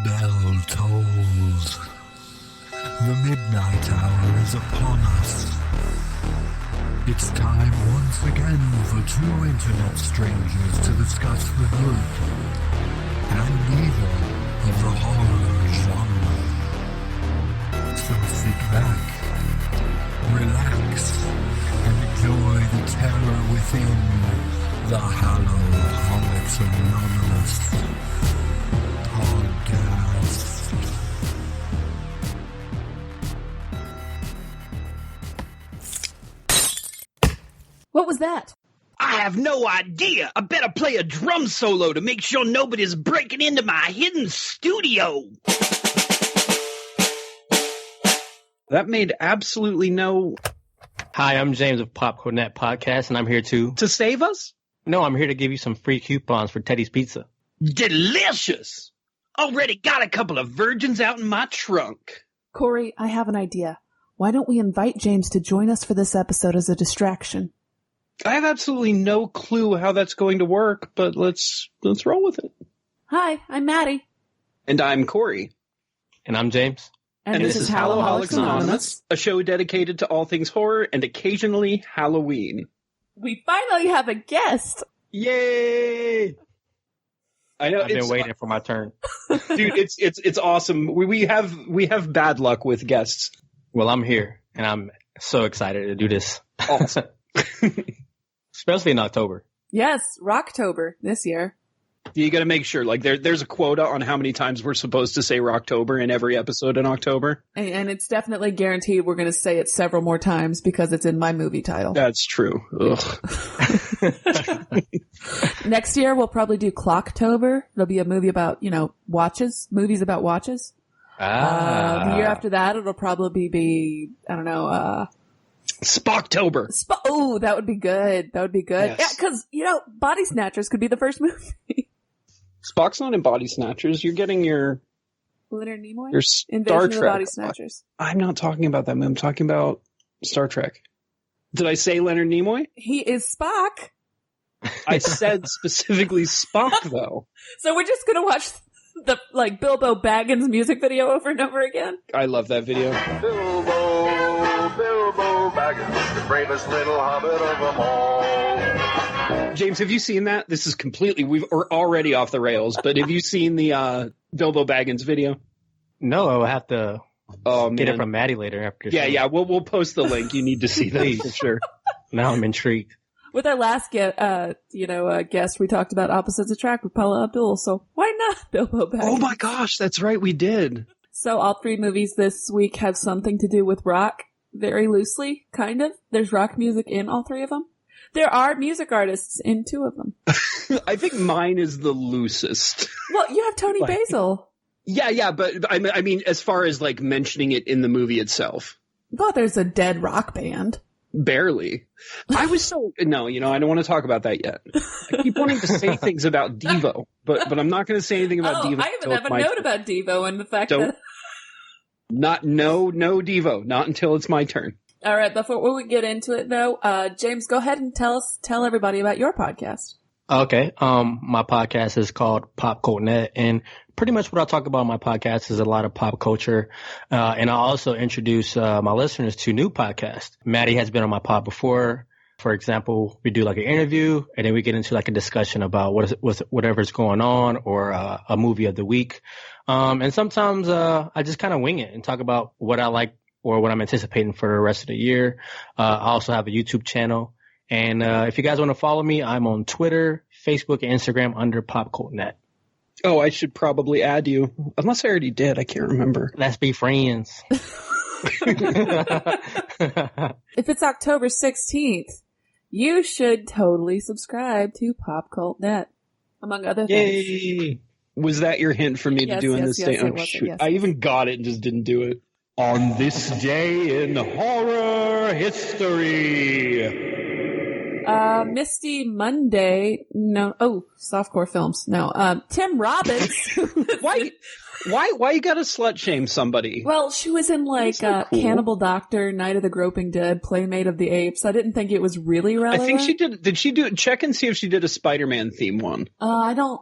bell tolls. The midnight hour is upon us. It's time once again for two internet strangers to discuss the good and evil of the horror genre. So sit back, relax, and enjoy the terror within the Hallow-Holics Anonymous podcast. What was that? I have no idea. I better play a drum solo to make sure nobody's breaking into my hidden studio. That made absolutely no... Hi, I'm James of Popcultnet podcast, and I'm here to save us? No, I'm here to give you some free coupons for Teddy's Pizza. Delicious! Already got a couple of virgins out in my trunk. Corey, I have an idea. Why don't we invite James to join us for this episode as a distraction? I have absolutely no clue how that's going to work, but let's roll with it. Hi, I'm Maddy. And I'm Corey. And I'm James. And this is Hallow-Holics Anonymous, a show dedicated to all things horror and occasionally Halloween. We finally have a guest. Yay! I know I've been waiting for my turn. Dude, it's awesome. We have bad luck with guests. Well, I'm here, and I'm so excited to do this. Awesome. Especially in October. Yes, Rocktober this year. You got to make sure, like, there's a quota on how many times we're supposed to say Rocktober in every episode in October. And it's definitely guaranteed we're going to say it several more times because it's in my movie title. That's true. Ugh. Next year, we'll probably do Clocktober. It'll be a movie about, watches, movies about watches. The year after that, it'll probably be, I don't know, Spocktober. Oh, that would be good. That would be good. Yes. Yeah, because, Body Snatchers could be the first movie. Spock's not in Body Snatchers. You're getting your... Leonard Nimoy? Your Star Invasion of the Trek. Body Snatchers. I'm not talking about that movie. I'm talking about Star Trek. Did I say Leonard Nimoy? He is Spock. I said specifically Spock, though. So we're just going to watch the, Bilbo Baggins music video over and over again? I love that video. Bilbo Baggins, the bravest little hobbit of them all. James, have you seen that? This is completely, we're already off the rails, but have you seen the Bilbo Baggins video? No, I'll have to get it man. from Maddie later after. Yeah, we'll post the link. You need to see that for sure. Now I'm intrigued. With our last guest, we talked about Opposites Attract with Paula Abdul, so why not Bilbo Baggins? Oh my gosh, that's right, we did. So all three movies this week have something to do with rock, very loosely, kind of. There's rock music in all three of them. There are music artists in two of them. I think mine is the loosest. Well, you have Tony Basil. Yeah, but I mean, as far as mentioning it in the movie itself. But there's a dead rock band. Barely. I was so... No, I don't want to talk about that yet. I keep wanting to say things about Devo, but I'm not going to say anything about Devo. I even have a note about Devo and the fact that... No Devo. Not until it's my turn. All right, before we get into it, though, James, go ahead and tell everybody about your podcast. Okay. My podcast is called Popcultnet, and pretty much what I talk about on my podcast is a lot of pop culture. And I also introduce my listeners to new podcasts. Maddie has been on my pod before. For example, we do an interview, and then we get into a discussion about whatever's going on or a movie of the week. And sometimes I just kind of wing it and talk about what I like or what I'm anticipating for the rest of the year. I also have a YouTube channel. And if you guys want to follow me, I'm on Twitter, Facebook, and Instagram under Popcultnet. Oh, I should probably add you. Unless I already did. I can't remember. Let's be friends. If it's October 16th, you should totally subscribe to Popcultnet, among other things. Yay! Was that your hint for me to do in this day? Oh, shoot. I even got it and just didn't do it. On this day in horror history. Misty Monday. No. Oh, softcore films. No. Tim Robbins. Why you gotta slut shame somebody? Well, she was in cool. Cannibal Doctor, Night of the Groping Dead, Playmate of the Apes. I didn't think it was really relevant. I think she did. Did she do it? Check and see if she did a Spider-Man theme one. I don't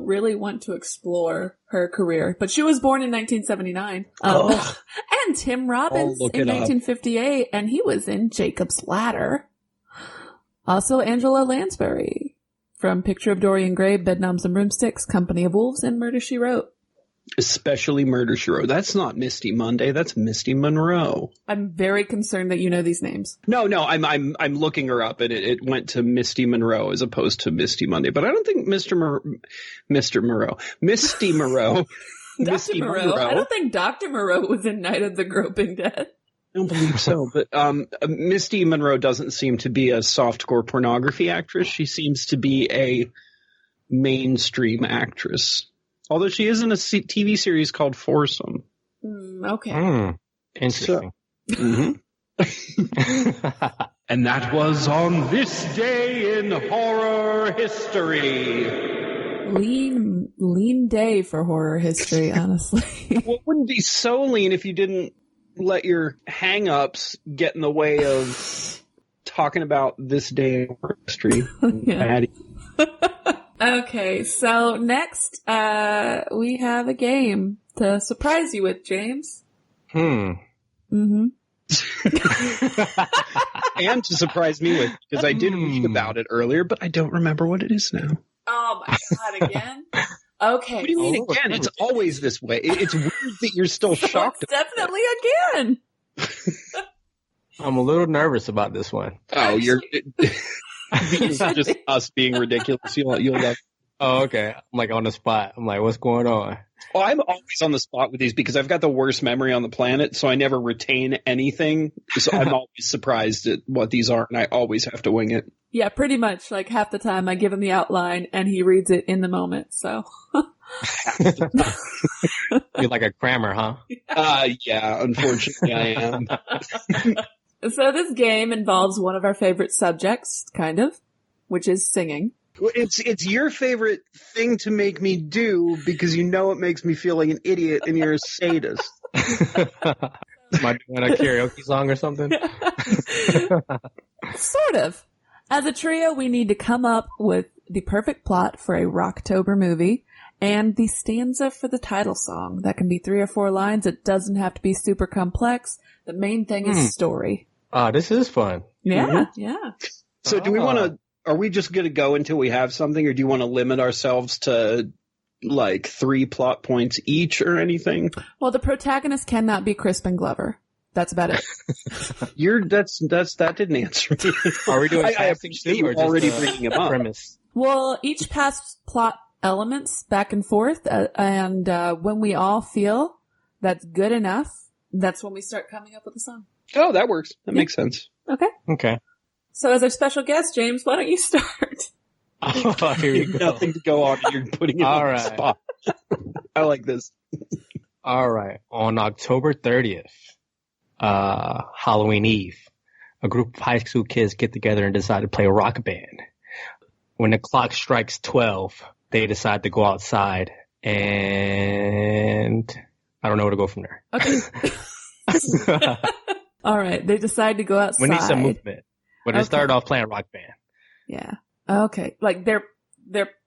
really want to explore her career, but she was born in 1979. And Tim Robbins in 1958, and he was in Jacob's Ladder. Also, Angela Lansbury from Picture of Dorian Gray, Bedknobs and Broomsticks, Company of Wolves, and Murder, She Wrote. Especially Murder, She Wrote. That's not Misty Monday. That's Misty Monroe. I'm very concerned that you know these names. No, I'm looking her up, and it went to Misty Monroe as opposed to Misty Monday. But I don't think Misty Moreau. Misty Moreau. Dr. Moreau. I don't think Dr. Moreau was in Night of the Groping Dead. I don't believe so. But Misty Monroe doesn't seem to be a softcore pornography actress. She seems to be a mainstream actress. Although she is in a TV series called Foursome. Okay. Interesting. And that was on this day in horror history. Lean day for horror history, honestly. Well, it wouldn't be so lean if you didn't let your hang-ups get in the way of talking about this day in horror history. Yeah. Okay, so next, we have a game to surprise you with, James. And to surprise me with, because I did read about it earlier, but I don't remember what it is now. Oh my God, again? Okay. What do you mean again? It's always this way. It's weird that you're still shocked. It's definitely again. I'm a little nervous about this one. Oh, these are just us being ridiculous. You'll love. Oh, okay. I'm on the spot. I'm what's going on? Well, I'm always on the spot with these because I've got the worst memory on the planet, so I never retain anything. So I'm always surprised at what these are, and I always have to wing it. Yeah, pretty much. Half the time I give him the outline, and he reads it in the moment, so. You're like a crammer, huh? Yeah, unfortunately I am. So this game involves one of our favorite subjects, kind of, which is singing. It's your favorite thing to make me do because you know it makes me feel like an idiot and you're a sadist. Am I doing a karaoke song or something? Sort of. As a trio, we need to come up with the perfect plot for a Rocktober movie and the stanza for the title song. That can be 3 or 4 lines. It doesn't have to be super complex. The main thing is story. This is fun. Yeah, yeah. So do we want to... Are we just going to go until we have something, or do you want to limit ourselves to 3 plot points each or anything? Well, the protagonist cannot be Crispin Glover. That's about it. That didn't answer me. Are we doing I appreciate you already bringing him up. Premise? Well, each pass plot elements back and forth, and when we all feel that's good enough, that's when we start coming up with a song. Oh, that works. That makes sense. Okay. So as our special guest, James, why don't you start? Oh, here you go. Nothing to go on. You're putting it on the spot. I like this. All right. On October 30th, Halloween Eve, a group of high school kids get together and decide to play a rock band. When the clock strikes 12, they decide to go outside, and I don't know where to go from there. Okay. All right. They decide to go outside. We need some movement. But they started off playing a rock band. Yeah. Okay. They're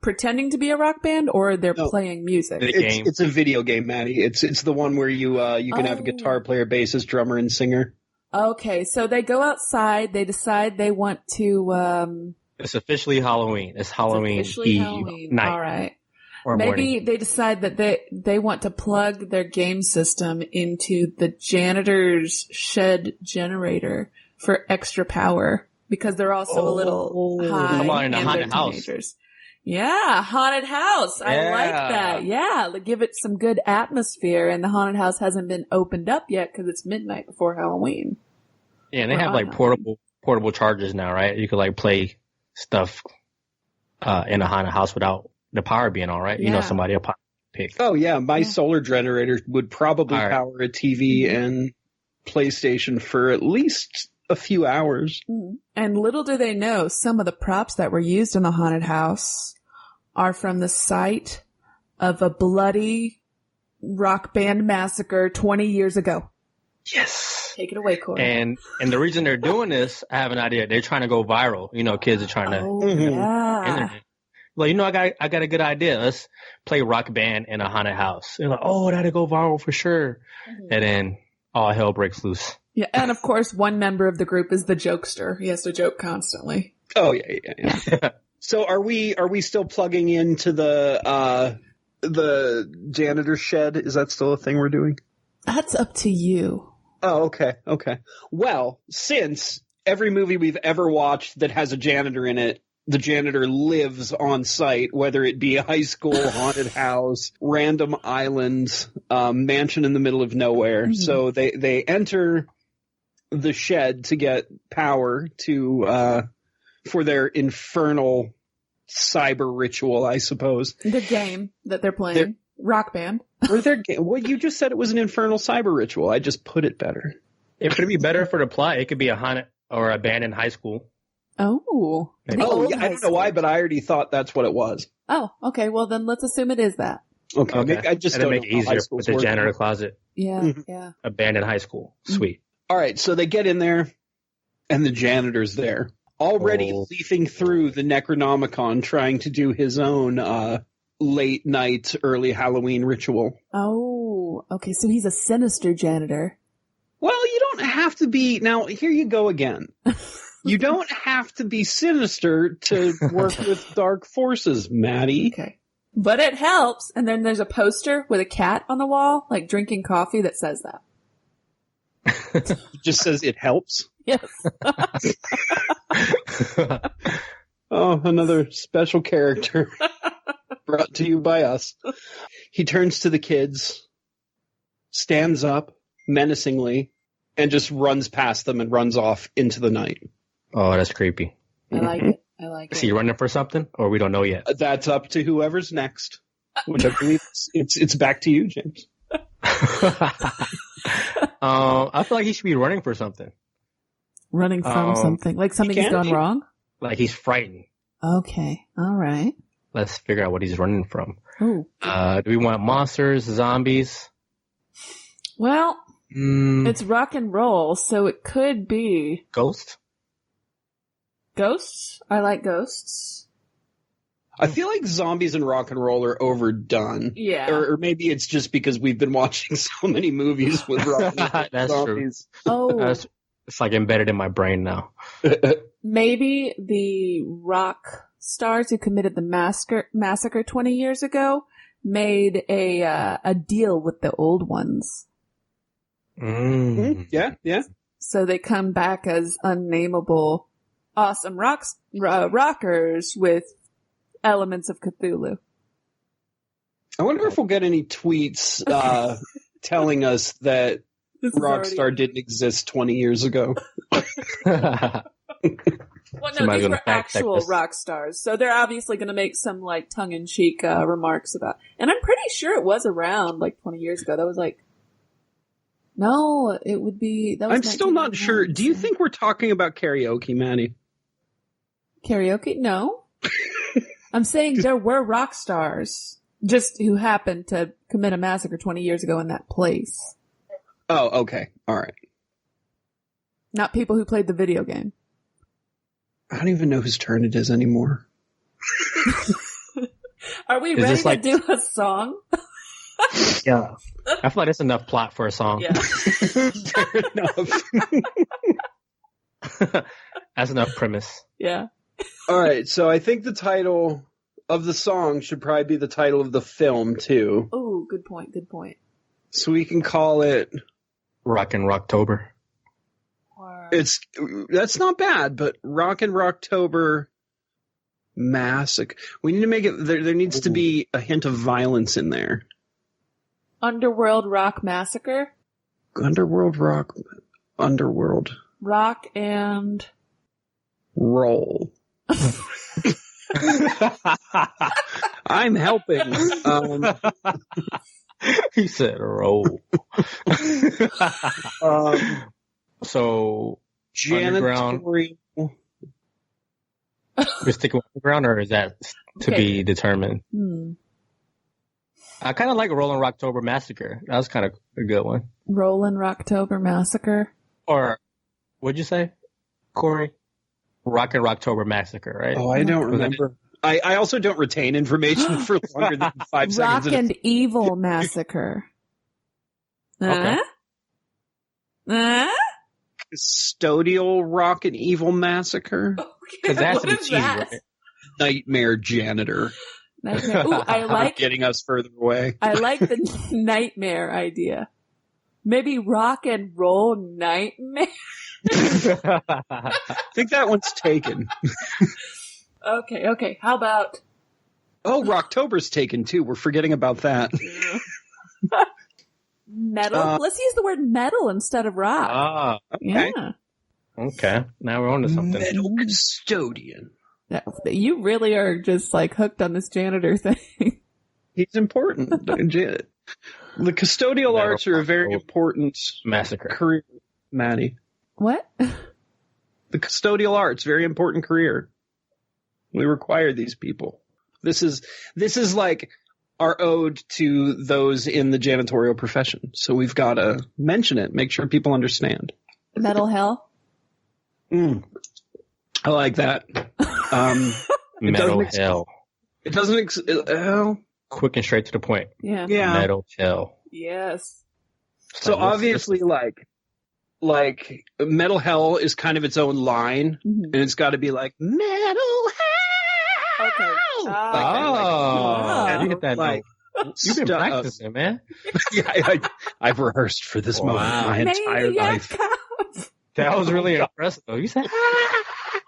pretending to be a rock band, or they're playing music? It's a video game, Maddie. It's the one where you can have a guitar player, bassist, drummer, and singer. Okay. So they go outside. They decide they want to... It's officially Halloween. It's Halloween Eve night. All right. Or maybe morning. They decide that they want to plug their game system into the janitor's shed generator for extra power because they're also a little high. Come on, in a and haunted they're teenagers. Yeah, haunted house. Yeah. I like that. Yeah, give it some good atmosphere. And the haunted house hasn't been opened up yet because it's midnight before Halloween. Yeah, and they have portable chargers now, right? You could play stuff in a haunted house without the power being on, right? Yeah. You know, somebody will pick. Oh yeah, my solar generator would probably power a TV and PlayStation for at least a few hours. And little do they know, some of the props that were used in the haunted house are from the site of a bloody rock band massacre 20 years ago. Yes. Take it away, Corey. And the reason they're doing this, I have an idea. They're trying to go viral. You know, kids are trying to. Yeah. Internet. Well, you know, I got a good idea. Let's play Rock Band in a haunted house. They're like, oh, that'll go viral for sure. And then all hell breaks loose. Yeah, and of course, one member of the group is the jokester. He has to joke constantly. Oh yeah. So are we still plugging into the janitor shed? Is that still a thing we're doing? That's up to you. Oh, okay. Well, since every movie we've ever watched that has a janitor in it, the janitor lives on site, whether it be a high school, haunted house, random island, mansion in the middle of nowhere. So they enter the shed to get power for their infernal cyber ritual, I suppose. The game that they're playing. Rock Band. Well, you just said it was an infernal cyber ritual. I just put it better. It could be better for the plot. It could be a haunted or abandoned high school. Oh. Yeah, I don't know why, but I already thought that's what it was. Oh, okay. Well, then let's assume it is that. Okay. I just don't make it easier with the janitor closet. Yeah, yeah. Abandoned high school. Sweet. All right, so they get in there, and the janitor's there, already leafing through the Necronomicon, trying to do his own late night, early Halloween ritual. Oh, okay. So he's a sinister janitor. Well, you don't have to be. Now, here you go again. You don't have to be sinister to work with dark forces, Maddie. Okay. But it helps. And then there's a poster with a cat on the wall, like drinking coffee, that says that. It just says it helps. Yes. Oh, another special character brought to you by us. He turns to the kids, stands up menacingly, and just runs past them and runs off into the night. Oh, that's creepy. I like it. I like it. Is he running for something, or we don't know yet? That's up to whoever's next, which I believe it's back to you, James. I feel like he should be running for something. Running from something. Like something's gone wrong? Like he's frightened. Okay. All right. Let's figure out what he's running from. Ooh. Do we want monsters, zombies? Well, it's rock and roll, so it could be... Ghosts? Ghosts? I like ghosts. I feel like zombies and rock and roll are overdone. Yeah. Or maybe it's just because we've been watching so many movies with rock and roll. That's zombies. True. Oh. It's like embedded in my brain now. Maybe the rock stars who committed the massacre 20 years ago made a deal with the old ones. Yeah. So they come back as unnameable, awesome rockers with elements of Cthulhu. I wonder if we'll get any tweets telling us that Rockstar didn't exist 20 years ago. Well, no, these were actual rock stars, so they're obviously going to make some like tongue-in-cheek remarks about. And I'm pretty sure it was around like 20 years ago. That was like, no, it would be. That was I'm still not sure. Do you think we're talking about karaoke, Maddie? Karaoke? No. I'm saying there were rock stars, just who happened to commit a massacre 20 years ago in that place. Oh, okay. All right. Not people who played the video game. I don't even know whose turn it is anymore. Are we ready to do a song? Yeah. I feel like that's enough plot for a song. Yeah. Fair enough. That's enough premise. Yeah. All right, so I think the title of the song should probably be the title of the film, too. Oh, good point, good point. So we can call it... Rocktober. That's not bad, but Rocktober Massacre. We need to make it... There needs to be a hint of violence in there. Underworld Rock Massacre? Underworld. Rock and... Roll. I'm helping. He said roll. So Janitorial. We're sticking with underground, or is that to be determined? I kind of like Rollin' Rocktober Massacre. That was kind of a good one. Rollin' Rocktober Massacre? Or, what'd you say, Corey? Rockin' Rocktober Massacre, right? Oh, I don't remember. I also don't retain information for longer than 5 seconds. Rock and Evil Massacre. Okay. Custodial Rock and Evil Massacre? Because that's What the is cheese, that? right? Nightmare Janitor. Nightmare. Ooh, I like Getting us further away. I like the nightmare idea. Maybe rock and roll nightmare. I think that one's taken. Okay. How about Oh, Rocktober's taken too. We're forgetting about that. metal? Let's use the word metal instead of rock. Ah, Okay. Yeah. okay. Now we're on to something. Metal custodian. You really are just like hooked on this janitor thing. He's important. The custodial arts are a very important Massacre. career, Maddie. What? The custodial arts, very important career. We require these people. This is like our ode to those in the janitorial profession. So we've got to mention it, make sure people understand. Metal hell? I like that. Metal hell. It doesn't. Quick and straight to the point. Yeah. Yeah. Metal hell. Yes. So obviously, like metal hell is kind of its own line, and it's got to be like metal hell. Okay. I didn't get that. Like, You've been practicing, man. Yeah, I've rehearsed for this moment my entire life. That was really impressive, though. You said,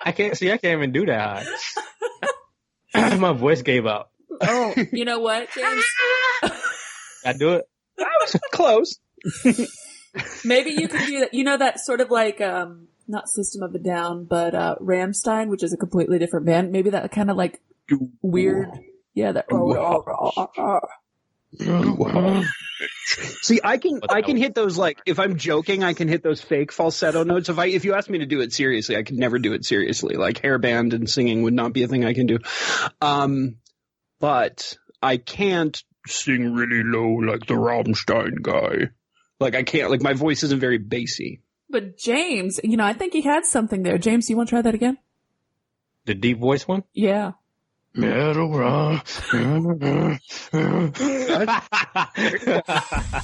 I can't even do that high. My voice gave up. Oh, you know what, James? I do it. That was close. Maybe you could do that. You know that sort of like, not System of a Down, but Rammstein, which is a completely different band. Maybe that kind of like weird. Yeah, that. See, I can hit those, like, if I'm joking, I can hit those fake falsetto notes. If you ask me to do it seriously, I could never do it seriously. Like hairband and singing would not be a thing I can do. But I can't sing really low like the Rammstein guy. Like I can't, like my voice isn't very bassy. But James, I think he had something there. James, you want to try that again? The deep voice one? Yeah. Metal rock. There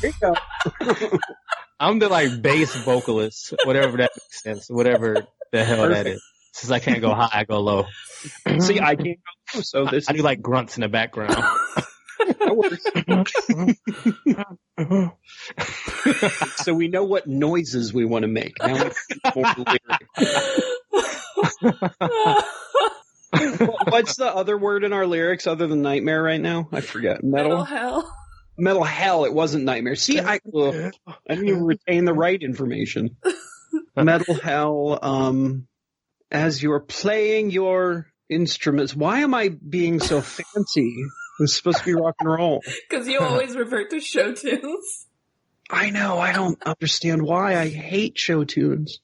you go. I'm the like bass vocalist, whatever that makes sense, whatever the hell that is. Since I can't go high, I go low. See, I can't go low, so this I do like grunts in the background. So we know what noises we want to make. Now we need more lyrics. What's the other word in our lyrics other than nightmare right now? I forget. Metal hell. Metal hell. It wasn't nightmare. See, I didn't even retain the right information. Metal hell. As you're playing your instruments, why am I being so fancy? It's supposed to be rock and roll. Because you always revert to show tunes. I know. I don't understand why. I hate show tunes.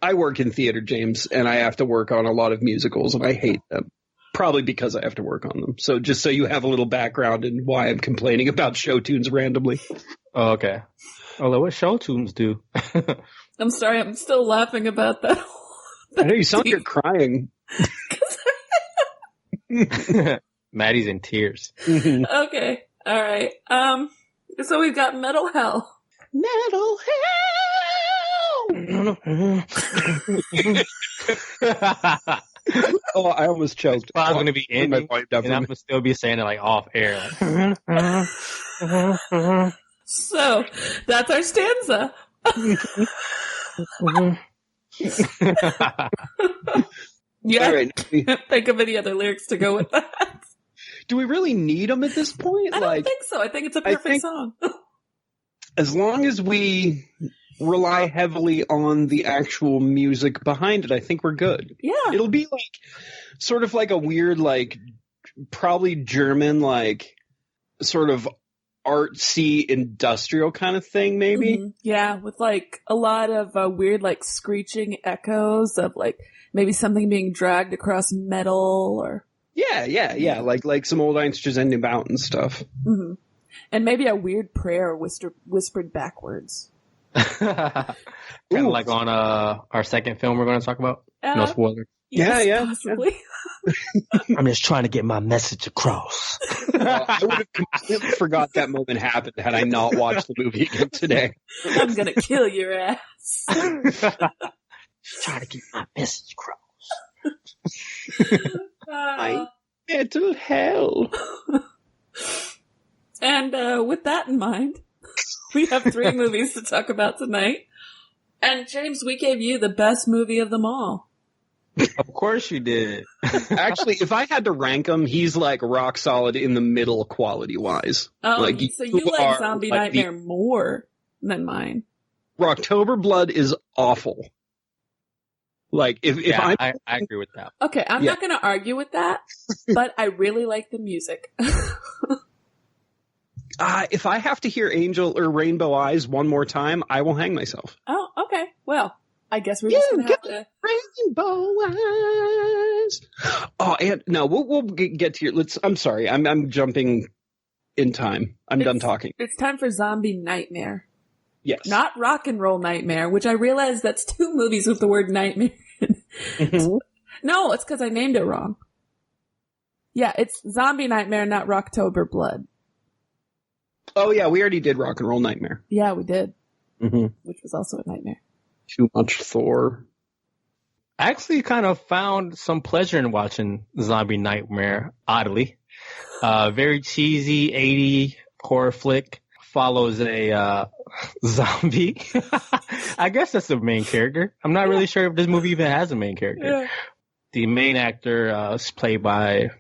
I work in theater, James, and I have to work on a lot of musicals, and I hate them. Probably because I have to work on them. So just so you have a little background in why I'm complaining about show tunes randomly. Oh, okay. Although what show tunes do? I'm sorry, I'm still laughing about that. I know you sound like you're crying. Maddie's in tears. Okay. All right. So we've got metal hell. Metal hell! Oh, I almost choked. I was going to be ending, and I'm going to still be saying it like off air. So that's our stanza. Yeah. All right. Think of any other lyrics to go with that. Do we really need them at this point? I don't think so. I think it's a perfect song. As long as we rely heavily on the actual music behind it, I think we're good. Yeah. It'll be like sort of like a weird, like probably German, like sort of artsy industrial kind of thing, maybe. Mm-hmm. Yeah, with like a lot of weird like screeching echoes of like maybe something being dragged across metal or. Yeah. Like some old Einsters and New Mountain stuff. Mm-hmm. And maybe a weird prayer whispered backwards. Kind of like on our second film we're going to talk about. No spoilers. Yes, Yeah. possibly. I'm just trying to get my message across. I would have completely forgot that moment happened had I not watched the movie again today. I'm gonna kill your ass. Trying to get my message across. My mental hell. And with that in mind, we have 3 movies to talk about tonight. And James, we gave you the best movie of them all. Of course you did. Actually, if I had to rank him, he's like rock solid in the middle quality wise. Oh, like, so you like Zombie Nightmare more than mine. Rocktober Blood is awful. Like, if I agree with that. Okay, I'm not going to argue with that, but I really like the music. If I have to hear Angel or Rainbow Eyes one more time, I will hang myself. Oh, okay. Well, I guess we're just going to have to... Rainbow Eyes. Oh, and no, we'll get to your... I'm sorry. I'm jumping in time. I'm done talking. It's time for Zombie Nightmare. Yes. Not Rock and Roll Nightmare, which I realize that's 2 movies with the word nightmare. Mm-hmm. No, it's because I named it wrong. Yeah, it's Zombie Nightmare, not Rocktober Blood. Oh, yeah, we already did Rock and Roll Nightmare. Yeah, we did. Mm-hmm. Which was also a nightmare. Too much Thor. I actually kind of found some pleasure in watching Zombie Nightmare, oddly. Very cheesy 80 horror flick. Follows a zombie. I guess that's the main character. I'm not really sure if this movie even has a main character. Yeah. The main actor is played by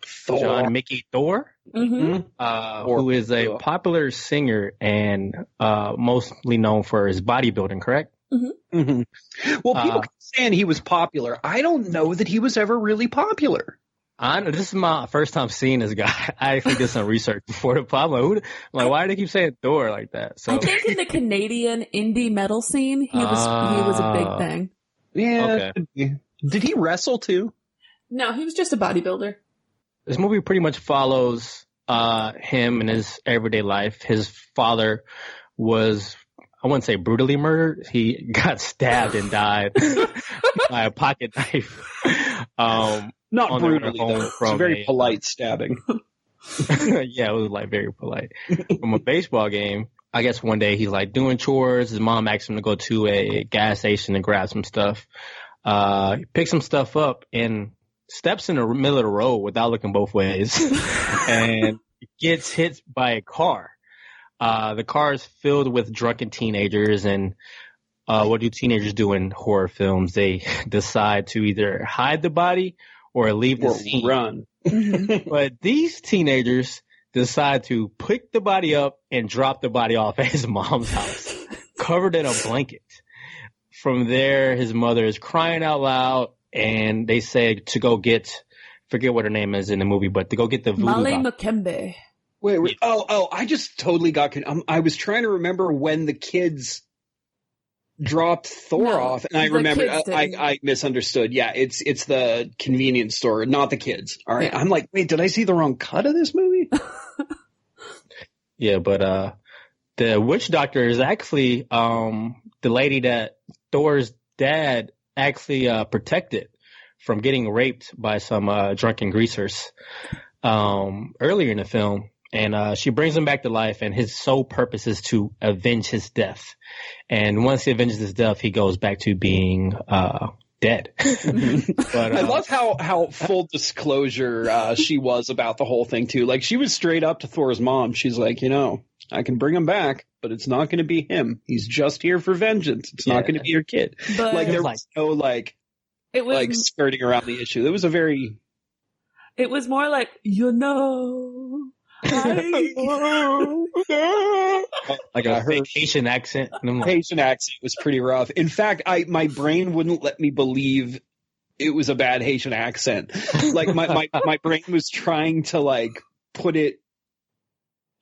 Thor. John Mickey Thor, who is a popular singer and mostly known for his bodybuilding, correct? Mm-hmm. Mm-hmm. Well, people keep saying he was popular. I don't know that he was ever really popular. This is my first time seeing this guy. I actually did some research before the problem. Why do they keep saying Thor like that? So I think in the Canadian indie metal scene, he was a big thing. Yeah. Okay. Did he wrestle too? No, he was just a bodybuilder. This movie pretty much follows him in his everyday life. His father was, I wouldn't say brutally murdered. He got stabbed and died by a pocket knife. Not brutally, though. It's a very polite stabbing. Yeah, it was like very polite. From a baseball game, I guess one day he's like doing chores. His mom asks him to go to a gas station and grab some stuff. He picks some stuff up and steps in the middle of the road without looking both ways and gets hit by a car. The car is filled with drunken teenagers, and what do teenagers do in horror films? They decide to either hide the body or leave the scene. Run. But these teenagers decide to pick the body up and drop the body off at his mom's house, covered in a blanket. From there, his mother is crying out loud, and they say to go get, forget what her name is in the movie, but to go get the voodoo Molly doctor. McKembe. Wait. Oh, I just totally got I was trying to remember when the kids dropped Thor off, and I remembered I misunderstood. Yeah, it's the convenience store, not the kids. All right. Yeah. I'm like, wait, did I see the wrong cut of this movie? Yeah, but the witch doctor is actually the lady that Thor's dad actually protected from getting raped by some drunken greasers earlier in the film. And she brings him back to life, and his sole purpose is to avenge his death. And once he avenges his death, he goes back to being dead. But, I love how full disclosure she was about the whole thing, too. Like, she was straight up to Thor's mom. She's like, I can bring him back, but it's not going to be him. He's just here for vengeance. It's not going to be your kid. But there was no, skirting around the issue. It was It was more like, like a Haitian accent. Haitian accent was pretty rough. In fact, my brain wouldn't let me believe it was a bad Haitian accent. Like my brain was trying to put it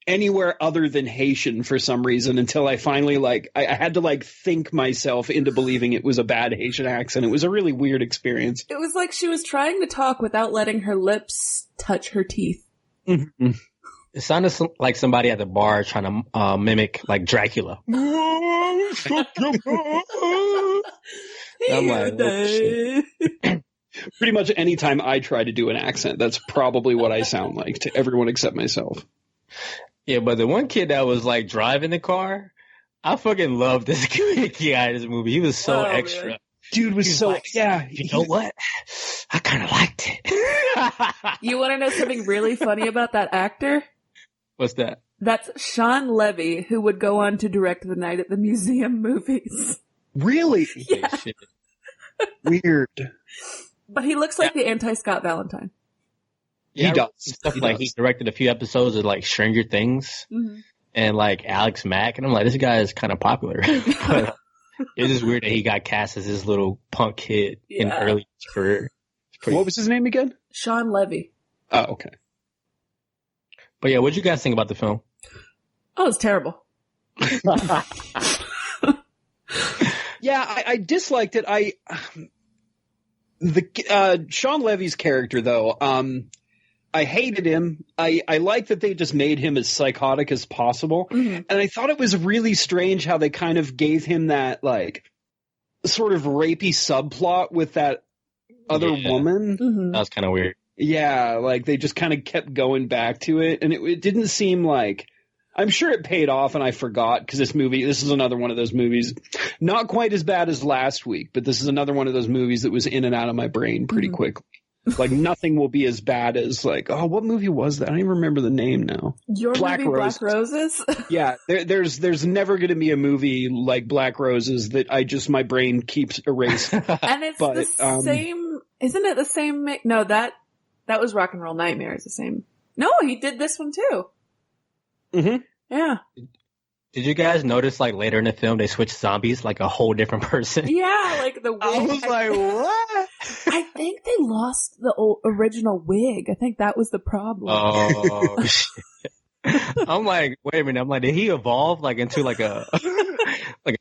anywhere other than Haitian for some reason until I finally I had to think myself into believing it was a bad Haitian accent. It was a really weird experience. It was like she was trying to talk without letting her lips touch her teeth. Mm-hmm. It sounded like somebody at the bar trying to mimic like Dracula. I'm like, oh, shit. Pretty much anytime I try to do an accent, that's probably what I sound like to everyone except myself. Yeah, but the one kid that was like driving the car, I fucking loved this guy in this movie. He was so extra. Man. Dude was so, yeah. You know what? I kind of liked it. You want to know something really funny about that actor? What's that? That's Sean Levy, who would go on to direct the Night at the Museum movies. Really? Yeah. Weird. But he looks like the anti-Scott Valentine. Yeah, he does. Stuff he directed a few episodes of like Stranger Things and like Alex Mack, and I'm like, this guy is kind of popular. But it's just weird that he got cast as this little punk kid in early career. What was his name again? Sean Levy. Oh, okay. But yeah, what'd you guys think about the film? Oh, it's terrible. Yeah, I disliked it. Sean Levy's character though, I hated him. I like that they just made him as psychotic as possible. Mm-hmm. And I thought it was really strange how they kind of gave him that sort of rapey subplot with that other woman. Mm-hmm. That was kind of weird. Yeah, they just kind of kept going back to it. And it didn't seem like, I'm sure it paid off and I forgot because this is another one of those movies, not quite as bad as last week, but this is another one of those movies that was in and out of my brain pretty quickly. Nothing will be as bad as what movie was that? I don't even remember the name now. Black Roses? Yeah, there's never going to be a movie like Black Roses that my brain keeps erasing. And it's the same, isn't it the same? No, that was Rock and Roll Nightmare. It's the same. No, he did this one too. Mm-hmm. Yeah. Did you guys notice later in the film they switched zombies a whole different person? Yeah, the wig. I was like, what? I think they lost the original wig. I think that was the problem. Oh, shit. I'm like, wait a minute. I'm like, did he evolve into a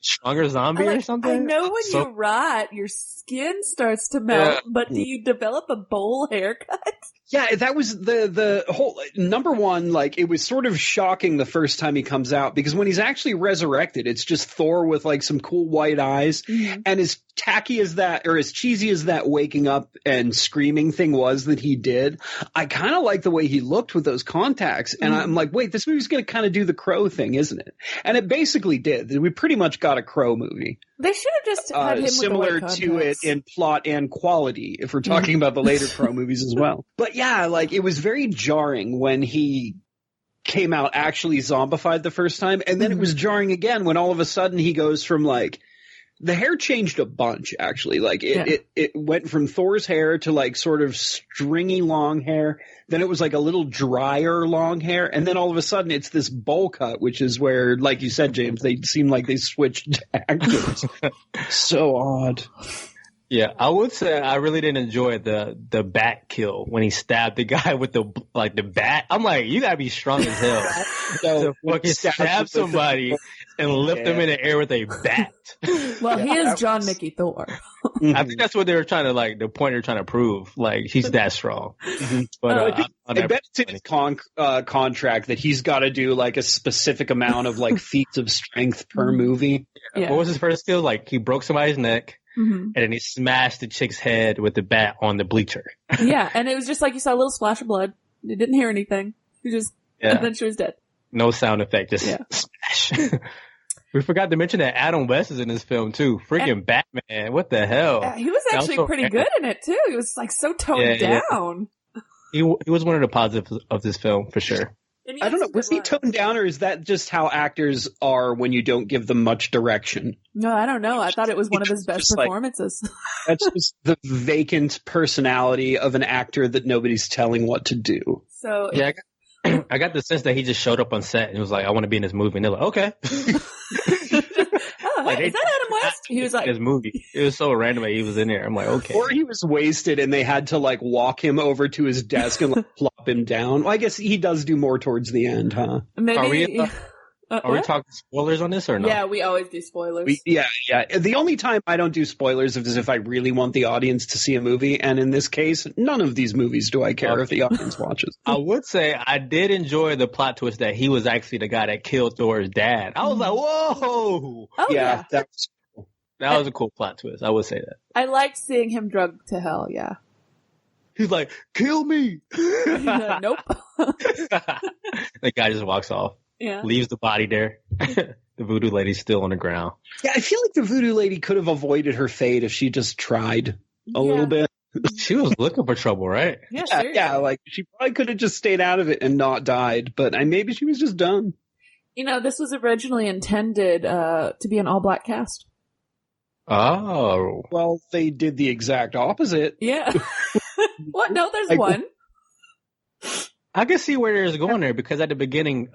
stronger zombie or something? I know when you rot, your skin starts to melt, but do you develop a bowl haircut? Yeah, that was the whole number one. It was sort of shocking the first time he comes out because when he's actually resurrected, it's just Thor with some cool white eyes. Mm-hmm. And as tacky as that, or as cheesy as that waking up and screaming thing was that he did, I kind of like the way he looked with those contacts. And I'm like, wait, this movie's going to kind of do the Crow thing, isn't it? And it basically did. We pretty much got a Crow movie. They should have just had him similar with to it in plot and quality, if we're talking about the later Crow movies as well. But yeah, it was very jarring when he came out actually zombified the first time, and then it was jarring again when all of a sudden he goes from the hair changed a bunch actually. It went from Thor's hair to sort of stringy long hair. Then it was a little drier long hair. And then all of a sudden it's this bowl cut, which is where, like you said, James, they seem like they switched actors. So odd. Yeah, I would say I really didn't enjoy the bat kill when he stabbed the guy with the bat. I'm like, you gotta be strong as hell to fucking stab somebody and lift them in the air with a bat. Well, he is John Mickey Thor. I think that's what they were trying to the point they're trying to prove. He's that strong. But I bet it's in his contract that he's got to do a specific amount of feats of strength per movie. Yeah. What was his first skill? He broke somebody's neck. Mm-hmm. And then he smashed the chick's head with the bat on the bleacher. Yeah, and it was just you saw a little splash of blood. You didn't hear anything. And then she was dead. No sound effect, just smash. We forgot to mention that Adam West is in this film too. Freaking Batman, what the hell? He was actually pretty good in it too. He was so toned down. He was one of the positives of this film for sure. I don't know. Was he toned down, or is that just how actors are when you don't give them much direction? No, I don't know. I thought it was one of his best performances. That's just the vacant personality of an actor that nobody's telling what to do. So yeah, I got the sense that he just showed up on set and was like, "I want to be in this movie," and they're like, "Okay." what? Is that Adam West? He was like, his movie. It was so random that he was in there. I'm like, okay. Or he was wasted and they had to like walk him over to his desk and like, plop him down. Well, I guess he does do more towards the end, huh? maybe. Are we talking spoilers on this or no? Yeah, we always do spoilers. Yeah. The only time I don't do spoilers is if I really want the audience to see a movie, and in this case, none of these movies do I care if the audience watches. I would say I did enjoy the plot twist that he was actually the guy that killed Thor's dad. I was like, whoa! Oh, yeah. That was cool. That was a cool plot twist. I would say that. I liked seeing him drugged to hell, yeah. He's like, kill me! Nope. The guy just walks off. Yeah. Leaves the body there. The voodoo lady's still on the ground. Yeah, I feel like the voodoo lady could have avoided her fate if she just tried a little bit. She was looking for trouble, right? Yeah, like she probably could have just stayed out of it and not died, but maybe she was just done. This was originally intended to be an all-black cast. Oh. Well, they did the exact opposite. Yeah. What? No, there's one. I can see where it's going there because at the beginning,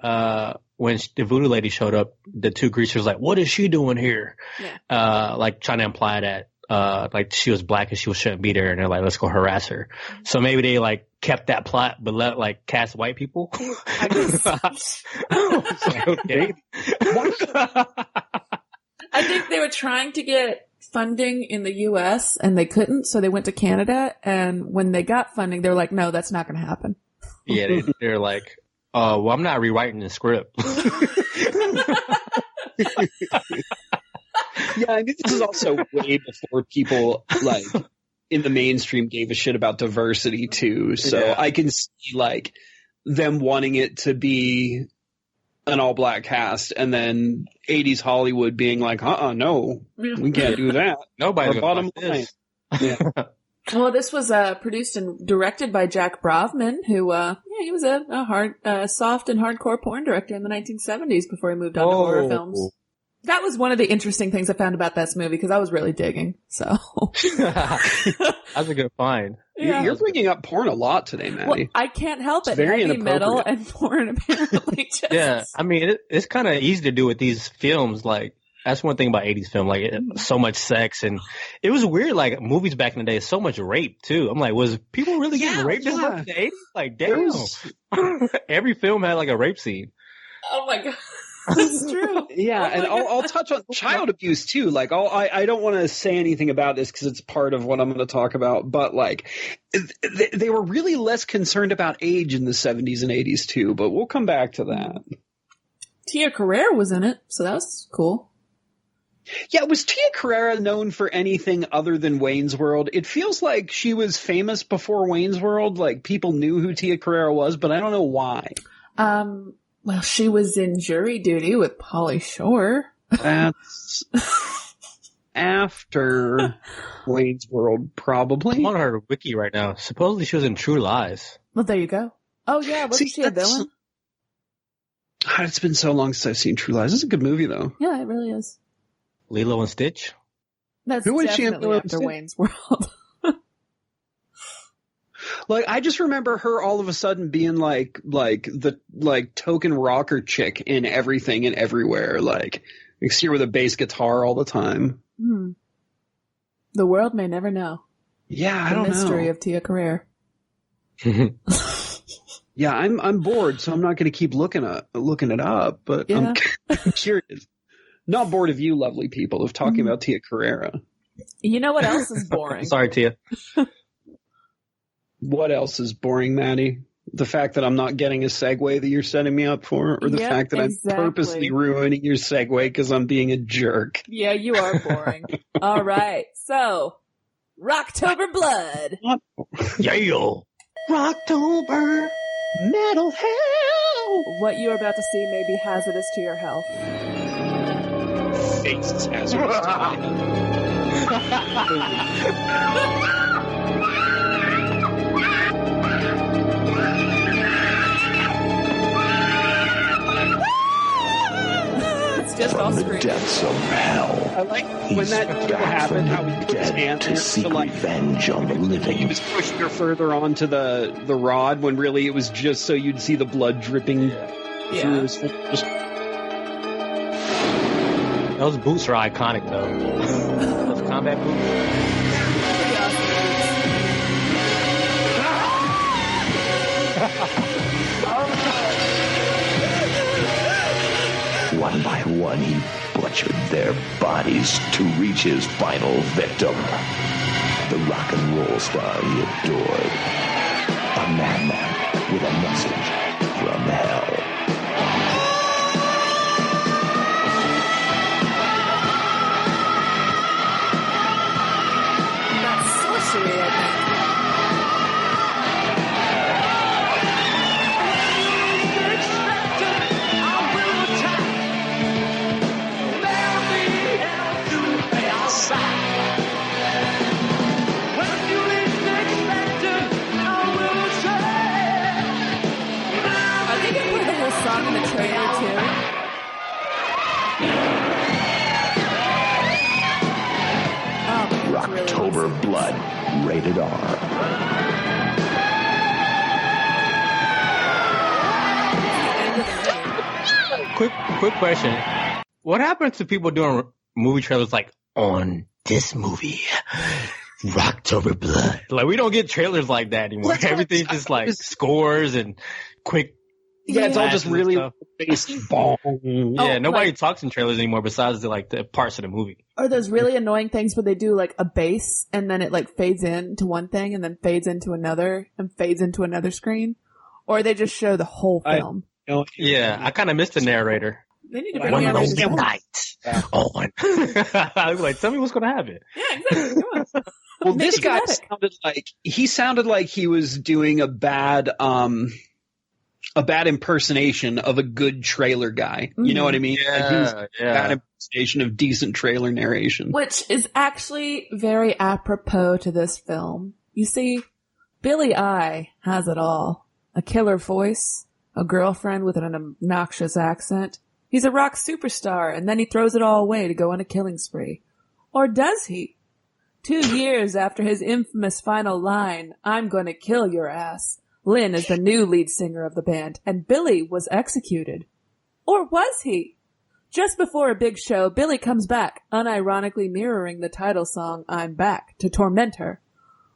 when the voodoo lady showed up, the two greasers like, "What is she doing here?" Yeah. Like trying to imply that like she was black and she shouldn't be there, and they're like, "Let's go harass her." So maybe they like kept that plot, but let like cast white people. I guess. Okay. I think they were trying to get funding in the U.S. and they couldn't, so they went to Canada. And when they got funding, they were like, "No, that's not going to happen." Yeah, they're like, well, I'm not rewriting the script. Yeah, I mean, this is also way before people, like, in the mainstream gave a shit about diversity, too. So I can see, like, them wanting it to be an all-black cast, and then 80s Hollywood being like, no, we can't do that. Nobody's Our bottom line. Yeah. Well, this was produced and directed by Jack Brovman, who he was a soft and hardcore porn director in the 1970s before he moved on to horror films. That was one of the interesting things I found about this movie because I was really digging. So that's a good find. Yeah. You're bringing up porn a lot today, Maddie. Well, I can't help it. Very Heavy metal and porn apparently. Just... Yeah, I mean it's kind of easy to do with these films. Like that's one thing about 80s film. Like so much sex, and it was weird. Like movies back in the day, so much rape too. I'm like, was people really getting raped this much in the 80s? Like damn, every film had like a rape scene. Oh my god. That's true. Yeah, and I'll touch on child abuse too. Like, I don't want to say anything about this because it's part of what I'm going to talk about. But like, they were really less concerned about age in the 70s and 80s too. But we'll come back to that. Tia Carrere was in it, so that was cool. Yeah, was Tia Carrere known for anything other than Wayne's World? It feels like she was famous before Wayne's World. Like people knew who Tia Carrere was, but I don't know why. Well, she was in Jury Duty with Pauly Shore. That's after Wayne's World, probably. I'm on her wiki right now. Supposedly she was in True Lies. Well, there you go. Oh, yeah. Wasn't she a villain? God, it's been so long since I've seen True Lies. It's a good movie, though. Yeah, it really is. Lilo and Stitch? That's Who was she in definitely Lilo after and Wayne's World. Like, I just remember her all of a sudden being like the token rocker chick in everything and everywhere. Like, you see her with a bass guitar all the time. The world may never know. Yeah, I don't know. The mystery of Tia Carrere. Yeah, I'm bored, so I'm not going to keep looking it up. But I'm curious. Not bored of you, lovely people, of talking about Tia Carrere. You know what else is boring? Sorry, Tia. What else is boring, Maddie? The fact that I'm not getting a segue that you're setting me up for, or the fact that I'm purposely ruining your segue because I'm being a jerk? Yeah, you are boring. All right, so Rocktober Blood. Yeah, Rocktober, metal hell. What you are about to see may be hazardous to your health. Face is hazardous to my health. Just from the depths of hell. I like when that happened, how he put his hand to seek to like revenge on the living. He was pushing her further onto the rod when really it was just so you'd see the blood dripping through his fingers. Those boots are iconic, though. Those combat boots. Pretty awesome boots. One by one, he butchered their bodies to reach his final victim. The rock and roll star he adored. A madman with a message from hell. That's sorcery, I think. Song in the trailer too. Rocktober really Blood, rated R. Quick question. What happens to people doing movie trailers like on this movie, Rocktober Blood? Like we don't get trailers like that anymore. Everything's just like scores and quick. Yeah, it's all just really baseball. Yeah, nobody talks in trailers anymore besides the parts of the movie. Or those really annoying things where they do like a base and then it like fades into one thing and then fades into another and fades into another screen. Or they just show the whole film. Yeah, I kind of missed the narrator. They need to bring me on night on. I was like, tell me what's going to happen. Yeah, exactly. Come on. Well, this guy sounded like he was doing a bad impersonation of a good trailer guy. You know what I mean? Yeah, bad impersonation of decent trailer narration. Which is actually very apropos to this film. You see, Billy I has it all. A killer voice, a girlfriend with an obnoxious accent. He's a rock superstar, and then he throws it all away to go on a killing spree. Or does he? 2 years after his infamous final line, "I'm gonna kill your ass," Lynn is the new lead singer of the band, and Billy was executed. Or was he? Just before a big show, Billy comes back, unironically mirroring the title song, "I'm Back," to torment her.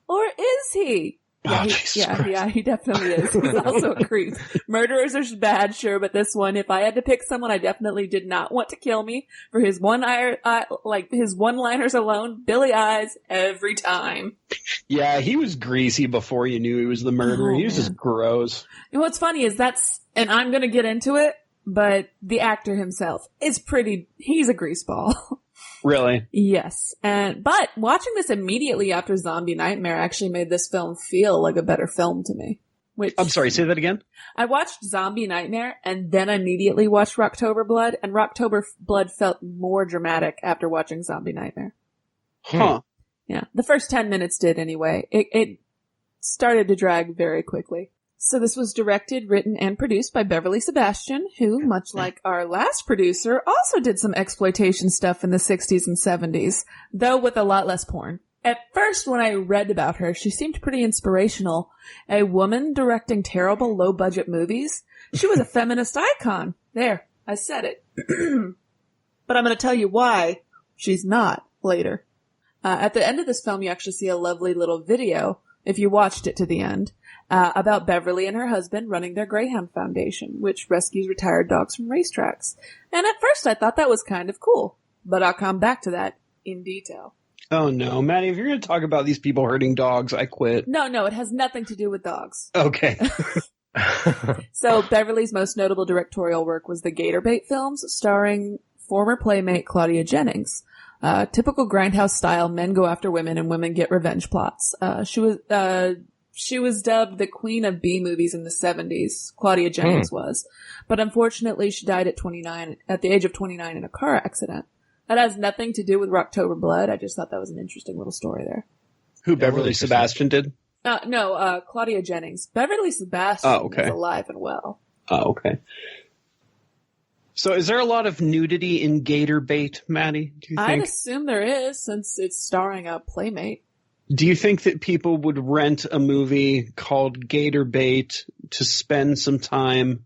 Or is he? Yeah, he definitely is. He's also a creep. Murderers are bad, sure, but this one, if I had to pick someone I definitely did not want to kill me for his his one-liners alone, Billy Eyes every time. Yeah, he was greasy before you knew he was the murderer. He was just gross. And what's funny is and I'm gonna get into it, but the actor himself is he's a greaseball. Really? Yes. But watching this immediately after Zombie Nightmare actually made this film feel like a better film to me. I'm sorry, say that again? I watched Zombie Nightmare and then immediately watched Rocktober Blood, and Rocktober Blood felt more dramatic after watching Zombie Nightmare. Huh. Yeah. The first 10 minutes did anyway. It started to drag very quickly. So this was directed, written, and produced by Beverly Sebastian, who, much like our last producer, also did some exploitation stuff in the 60s and 70s, though with a lot less porn. At first, when I read about her, she seemed pretty inspirational. A woman directing terrible, low-budget movies. She was a feminist icon. There, I said it. But I'm going to tell you why she's not later. At the end of this film, you actually see a lovely little video, if you watched it to the end, about Beverly and her husband running their Greyhound Foundation, which rescues retired dogs from racetracks. And at first I thought that was kind of cool, but I'll come back to that in detail. Oh no, Maddie, if you're going to talk about these people hurting dogs, I quit. No, it has nothing to do with dogs. Okay. So Beverly's most notable directorial work was the Gator Bait films, starring former playmate Claudia Jennings. Typical grindhouse style, men go after women and women get revenge plots. She was dubbed the Queen of B movies in the 70s. Claudia Jennings was. But unfortunately, she died at the age of 29 in a car accident. That has nothing to do with Rocktober Blood. I just thought that was an interesting little story there. Who Beverly Sebastian did? No, Claudia Jennings. Beverly Sebastian is alive and well. Oh, okay. So is there a lot of nudity in Gator Bait, Maddie, do you think? I'd assume there is, since it's starring a playmate. Do you think that people would rent a movie called Gator Bait to spend some time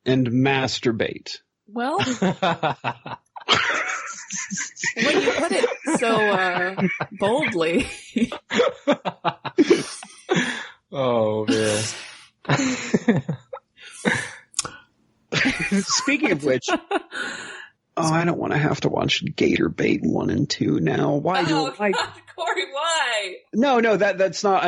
and masturbate? Well, When you put it so boldly. Oh, man. Speaking of which, I don't want to have to watch Gator Bait 1 and 2 now. Why do I? Corey, why? No, that's not.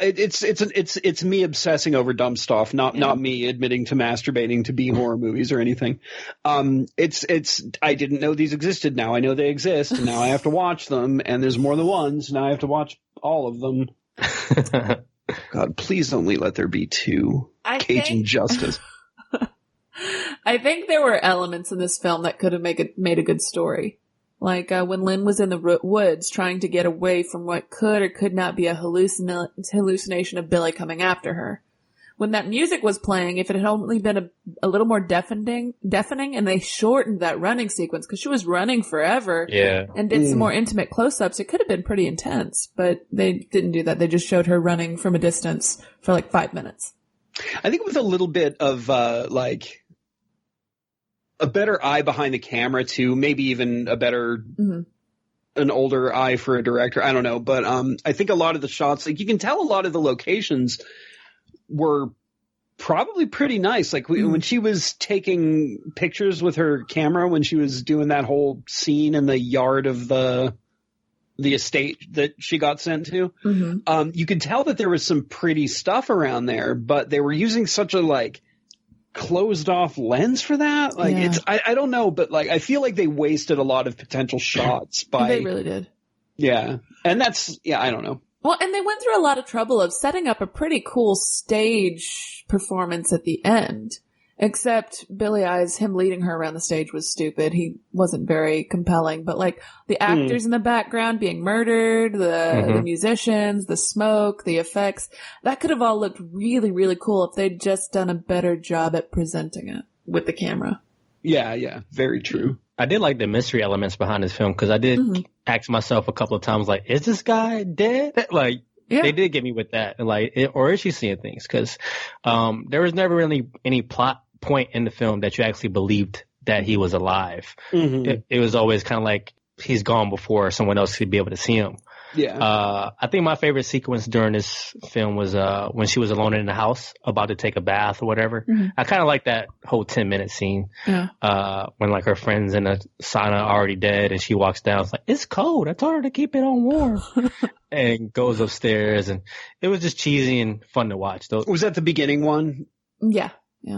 It's me obsessing over dumb stuff, not me admitting to masturbating to B horror movies or anything. I didn't know these existed. Now I know they exist, and now I have to watch them. And there's more than one, so now I have to watch all of them. God, please only let there be 2. Cajun Justice. I think there were elements in this film that could have made a good story. Like when Lynn was in the woods trying to get away from what could or could not be a hallucination of Billy coming after her. When that music was playing, if it had only been a little more deafening, and they shortened that running sequence because she was running forever and did some more intimate close-ups, it could have been pretty intense. But they didn't do that. They just showed her running from a distance for like 5 minutes. I think with a little bit of a better eye behind the camera too, maybe even a better, an older eye for a director. I don't know. But, I think a lot of the shots, like you can tell a lot of the locations were probably pretty nice. Like when she was taking pictures with her camera, when she was doing that whole scene in the yard of the estate that she got sent to, you could tell that there was some pretty stuff around there, but they were using such a closed off lens for that. I don't know, but I feel like they wasted a lot of potential shots they really did. Yeah. And I don't know. Well, and they went through a lot of trouble of setting up a pretty cool stage performance at the end. Except Billy Eyes, him leading her around the stage was stupid. He wasn't very compelling. But the actors in the background being murdered, the musicians, the smoke, the effects, that could have all looked really, really cool if they'd just done a better job at presenting it with the camera. Yeah, very true. I did like the mystery elements behind this film because I did ask myself a couple of times, is this guy dead? They did get me with that. Or is she seeing things? Because there was never really any plot point in the film that you actually believed that he was alive. It was always kind of like he's gone before someone else could be able to see him. Yeah. I think my favorite sequence during this film was when she was alone in the house about to take a bath or whatever. I kind of like that whole 10-minute scene. When her friends in the sauna are already dead and she walks down. It's it's cold. I told her to keep it on warm. And goes upstairs, and it was just cheesy and fun to watch. Was that the beginning one? Yeah.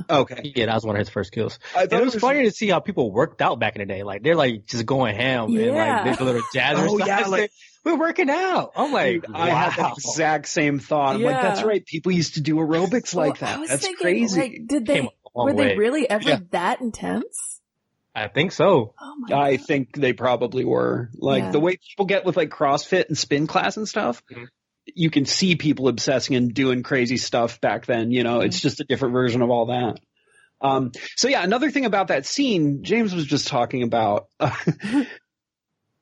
Okay. Yeah, that was one of his first kills. It was funny to see how people worked out back in the day. They're just going ham and there's a little jazz. We're working out. I'm wow. I had that exact same thought. I'm that's right. People used to do aerobics like that. That's thinking, crazy. Were they really ever that intense? I think so. Oh my God. I think they probably were. The way people get with CrossFit and spin class and stuff, you can see people obsessing and doing crazy stuff back then. It's just a different version of all that. Another thing about that scene, James was just talking about,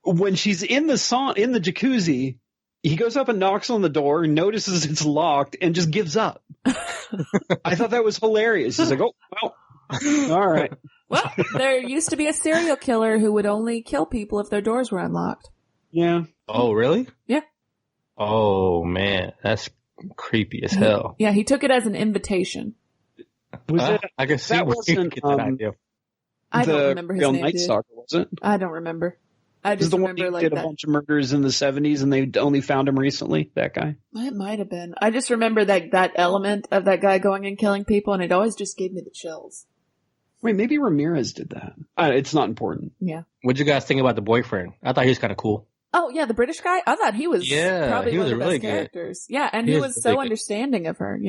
when she's in the jacuzzi, he goes up and knocks on the door, notices it's locked, and just gives up. I thought that was hilarious. He's like, oh, well, all right. Well, there used to be a serial killer who would only kill people if their doors were unlocked. Yeah. Oh, really? Yeah. Oh, man. That's creepy as hell. Yeah, he took it as an invitation. I guess that wasn't that idea. I don't remember his name. Night Stalker, was it? I don't remember. I just remember the one did a bunch of murders in the 70s and they only found him recently, that guy. It might have been. I just remember that element of that guy going and killing people, and it always just gave me the chills. Wait, maybe Ramirez did that. It's not important. Yeah. What'd you guys think about the boyfriend? I thought he was kind of cool. Oh, yeah, the British guy? I thought he was probably one of the best characters. Yeah, and he was so understanding of her,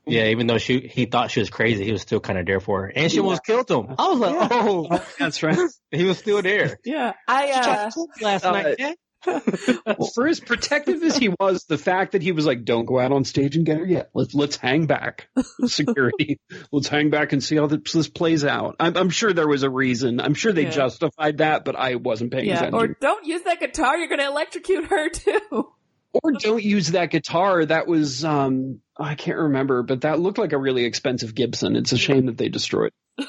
Yeah, even though he thought she was crazy, he was still kind of there for her. And she almost killed him. I was like, oh, that's right. He was still there. Yeah. Last night. Well, for as protective as he was, the fact that he was like, don't go out on stage and get her yet. Let's hang back. Security. Let's hang back and see how this plays out. I'm sure there was a reason. I'm sure they justified that, but I wasn't paying attention. Or don't use that guitar. You're going to electrocute her too. Or don't use that guitar. That was, I can't remember, but that looked like a really expensive Gibson. It's a shame that they destroyed it.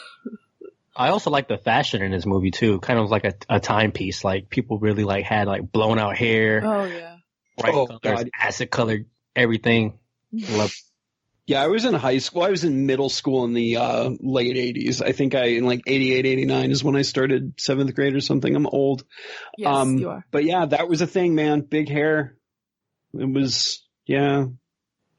I also like the fashion in this movie too. Kind of like a timepiece. Like people really like had like blown out hair. Oh yeah. Bright colors, God. Acid colored everything. Love. Yeah, I was in high school. I was in middle school in the late 80s. I think in like 88, 89 is when I started 7th grade or something. I'm old. Yes, you are. But yeah, that was a thing, man. Big hair. It was, yeah.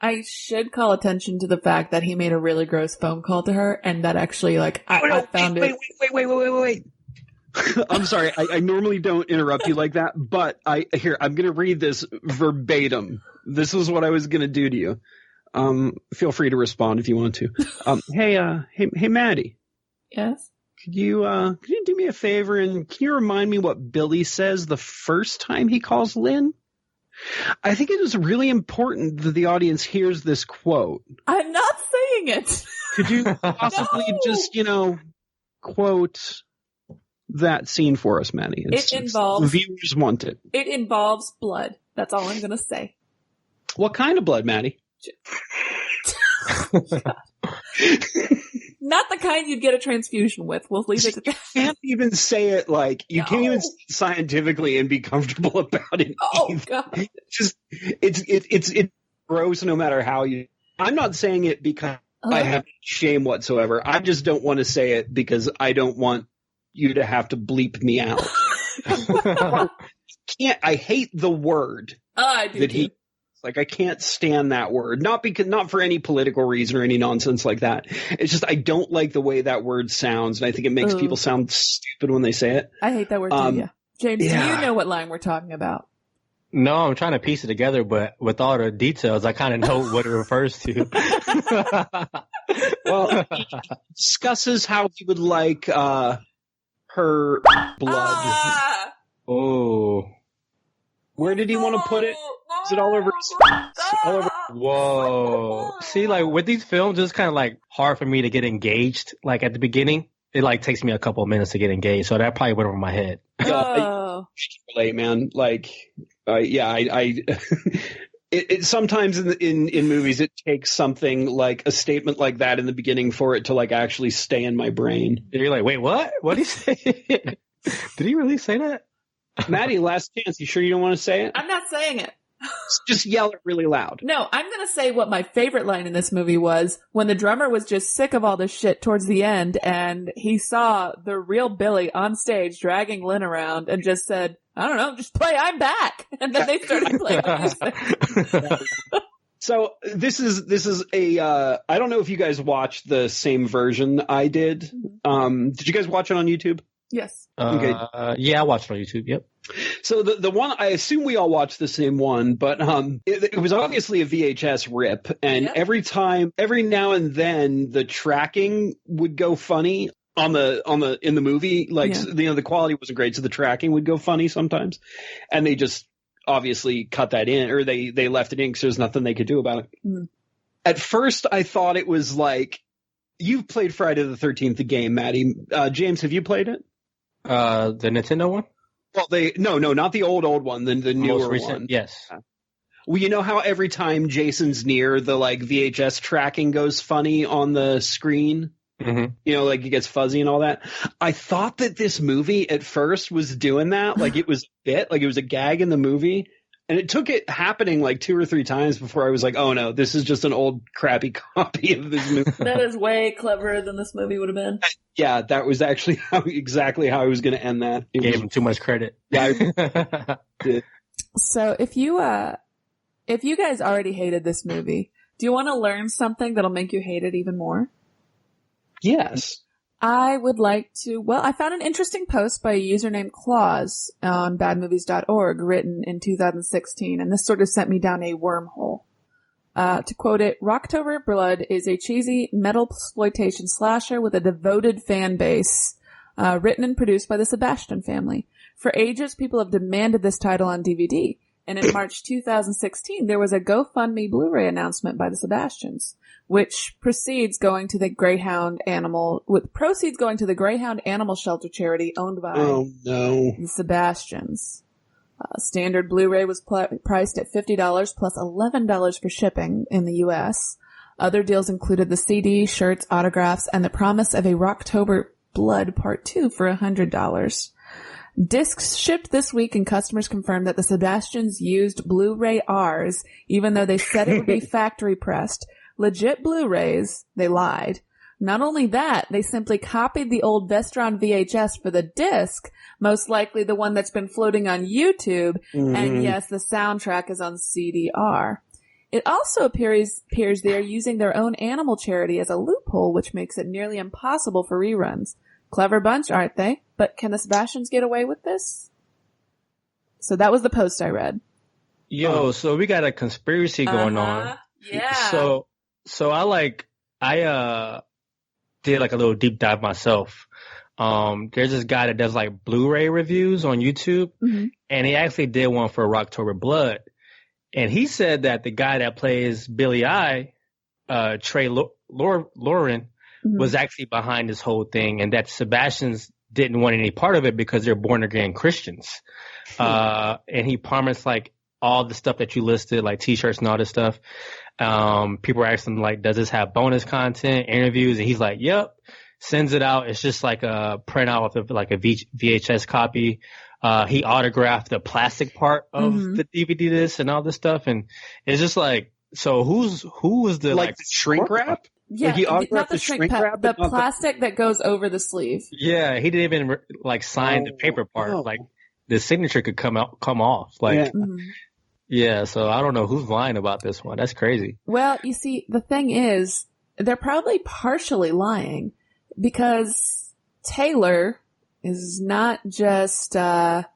I should call attention to the fact that he made a really gross phone call to her, and that actually, like, I found it. Wait. I'm sorry. I normally don't interrupt you like that, but I'm going to read this verbatim. This is what I was going to do to you. Feel free to respond if you want to. Hey, Maddy. Yes? Could you do me a favor and can you remind me what Billy says the first time he calls Lynn? I think it is really important that the audience hears this quote. I'm not saying it. Could you possibly just, quote that scene for us, Maddy? It involves... Viewers want it. It involves blood. That's all I'm going to say. What kind of blood, Maddy? Not the kind you'd get a transfusion with. We'll leave it at that. You can't even say it you can't even say it scientifically and be comfortable about it. Oh, either. God. It's gross no matter how you. I'm not saying it because I have shame whatsoever. I just don't want to say it because I don't want you to have to bleep me out. I hate the word I do that too. he. Like, I can't stand that word. Not for any political reason or any nonsense like that. It's just, I don't like the way that word sounds, and I think it makes people sound stupid when they say it. I hate that word too, yeah. James, do you know what line we're talking about? No, I'm trying to piece it together, but with all the details, I kind of know what it refers to. Well, he discusses how he would like, her blood. Oh. Where did he want to put it? Is it all over? Whoa. See, like with these films, it's kind of like hard for me to get engaged. Like at the beginning, it like takes me a couple of minutes to get engaged. So that probably went over my head. Oh. I can relate, man. Like, it sometimes in movies, it takes something like a statement like that in the beginning for it to like actually stay in my brain. And you're like, wait, what? What did he say? Did he really say that? Maddy, last chance. You sure you don't want to say it? I'm not saying it. Just yell it really loud. No, I'm going to say what my favorite line in this movie was when the drummer was just sick of all this shit towards the end and he saw the real Billy on stage dragging Lynn around and just said, I don't know, just play I'm Back. And then they started playing music. So this is a, I don't know if you guys watched the same version I did. Did you guys watch it on YouTube? Yes. Okay. Yeah, I watched it on YouTube. Yep. So the one, I assume we all watched the same one, but it was obviously a VHS rip, and every now and then the tracking would go funny in the movie, like the quality wasn't great, so the tracking would go funny sometimes, and they just obviously cut that in, or they left it in because there's nothing they could do about it. Mm. At first, I thought it was like, you've played Friday the 13th, the game, Maddy. James, have you played it? The Nintendo one? Well, no, not the old one, the newer Most recent, one. Yes. Well, you know how every time Jason's near, the like VHS tracking goes funny on the screen? Mm-hmm. You know, like it gets fuzzy and all that. I thought that this movie at first was doing that, like it was a bit, like it was a gag in the movie. And it took it happening like 2 or 3 times before I was like, oh no, this is just an old crappy copy of this movie. That is way cleverer than this movie would have been. Yeah, that was actually exactly how I was going to end that. Gave him too much credit. Yeah, I did. So if you guys already hated this movie, do you want to learn something that'll make you hate it even more? Yes. I would like to, I found an interesting post by a user named Claus on badmovies.org written in 2016, and this sort of sent me down a wormhole. To quote it, Rocktober Blood is a cheesy metasploitation slasher with a devoted fan base, written and produced by the Sebastian family. For ages, people have demanded this title on DVD, and in March 2016, there was a GoFundMe Blu-ray announcement by the Sebastians, which proceeds going to the Greyhound Animal Shelter charity owned by the Sebastians. Standard Blu-ray was priced at $50 plus $11 for shipping in the U.S. Other deals included the CD, shirts, autographs, and the promise of a Rocktober Blood Part 2 for $100. Discs shipped this week and customers confirmed that the Sebastians used Blu-ray Rs, even though they said it would be factory pressed. Legit Blu-rays, they lied. Not only that, they simply copied the old Vestron VHS for the disc, most likely the one that's been floating on YouTube, and yes, the soundtrack is on CDR. It also appears they are using their own animal charity as a loophole, which makes it nearly impossible for reruns. Clever bunch, aren't they? But can the Sebastians get away with this? So that was the post I read. Yo, so we got a conspiracy going on. Yeah. So I did like a little deep dive myself. There's this guy that does like Blu-ray reviews on YouTube, and he actually did one for Rocktober Blood. And he said that the guy that plays Billy Trey Lauren, was actually behind this whole thing, and that Sebastians didn't want any part of it because they're born again Christians. And he promised like all the stuff that you listed, like t-shirts and all this stuff. People were asking him like, does this have bonus content, interviews? And he's like, yep, sends it out. It's just like a printout of like a VHS copy. He autographed the plastic part of the DVD disc and all this stuff. And it's just like, so who was the like the shrink wrap? Yeah, like he not autographed the shrink wrap, the plastic that goes over the sleeve. Yeah, he didn't even like sign the paper part. Like the signature could come off. Like, yeah, so I don't know who's lying about this one. That's crazy. Well, you see, the thing is, they're probably partially lying because Taylor is not just, Trey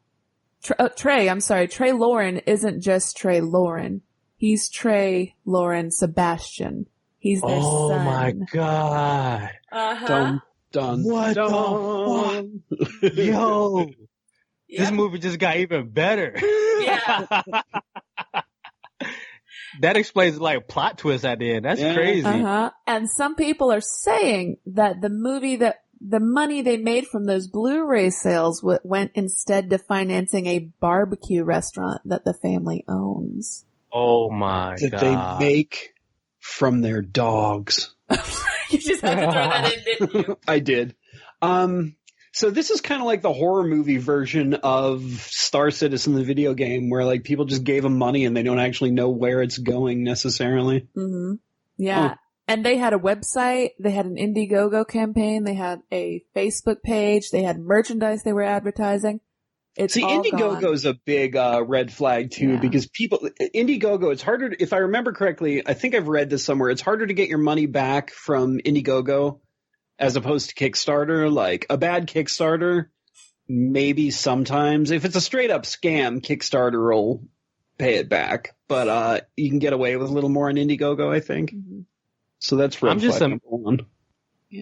Lauren isn't just Trey Lauren. He's Trey Lauren Sebastian. He's their son. Oh my God. Dun, dun, what dun. the fuck? Yo. This movie just got even better. Yeah. That explains like plot twist at the end. That's crazy. And some people are saying that the money they made from those Blu-ray sales went instead to financing a barbecue restaurant that the family owns. Oh my God. That they make from their dogs. You just had to throw that in, didn't you? I did. So this is kind of like the horror movie version of Star Citizen, the video game, where like people just gave them money and they don't actually know where it's going necessarily. Yeah. And they had a website, they had an Indiegogo campaign, they had a Facebook page, they had merchandise they were advertising. Indiegogo is a big red flag too, because Indiegogo, it's harder, if I remember correctly, I think I've read this somewhere, it's harder to get your money back from Indiegogo as opposed to Kickstarter. Like a bad Kickstarter, maybe sometimes, if it's a straight up scam, Kickstarter will pay it back, but you can get away with a little more on Indiegogo, I think. So that's red flag number one.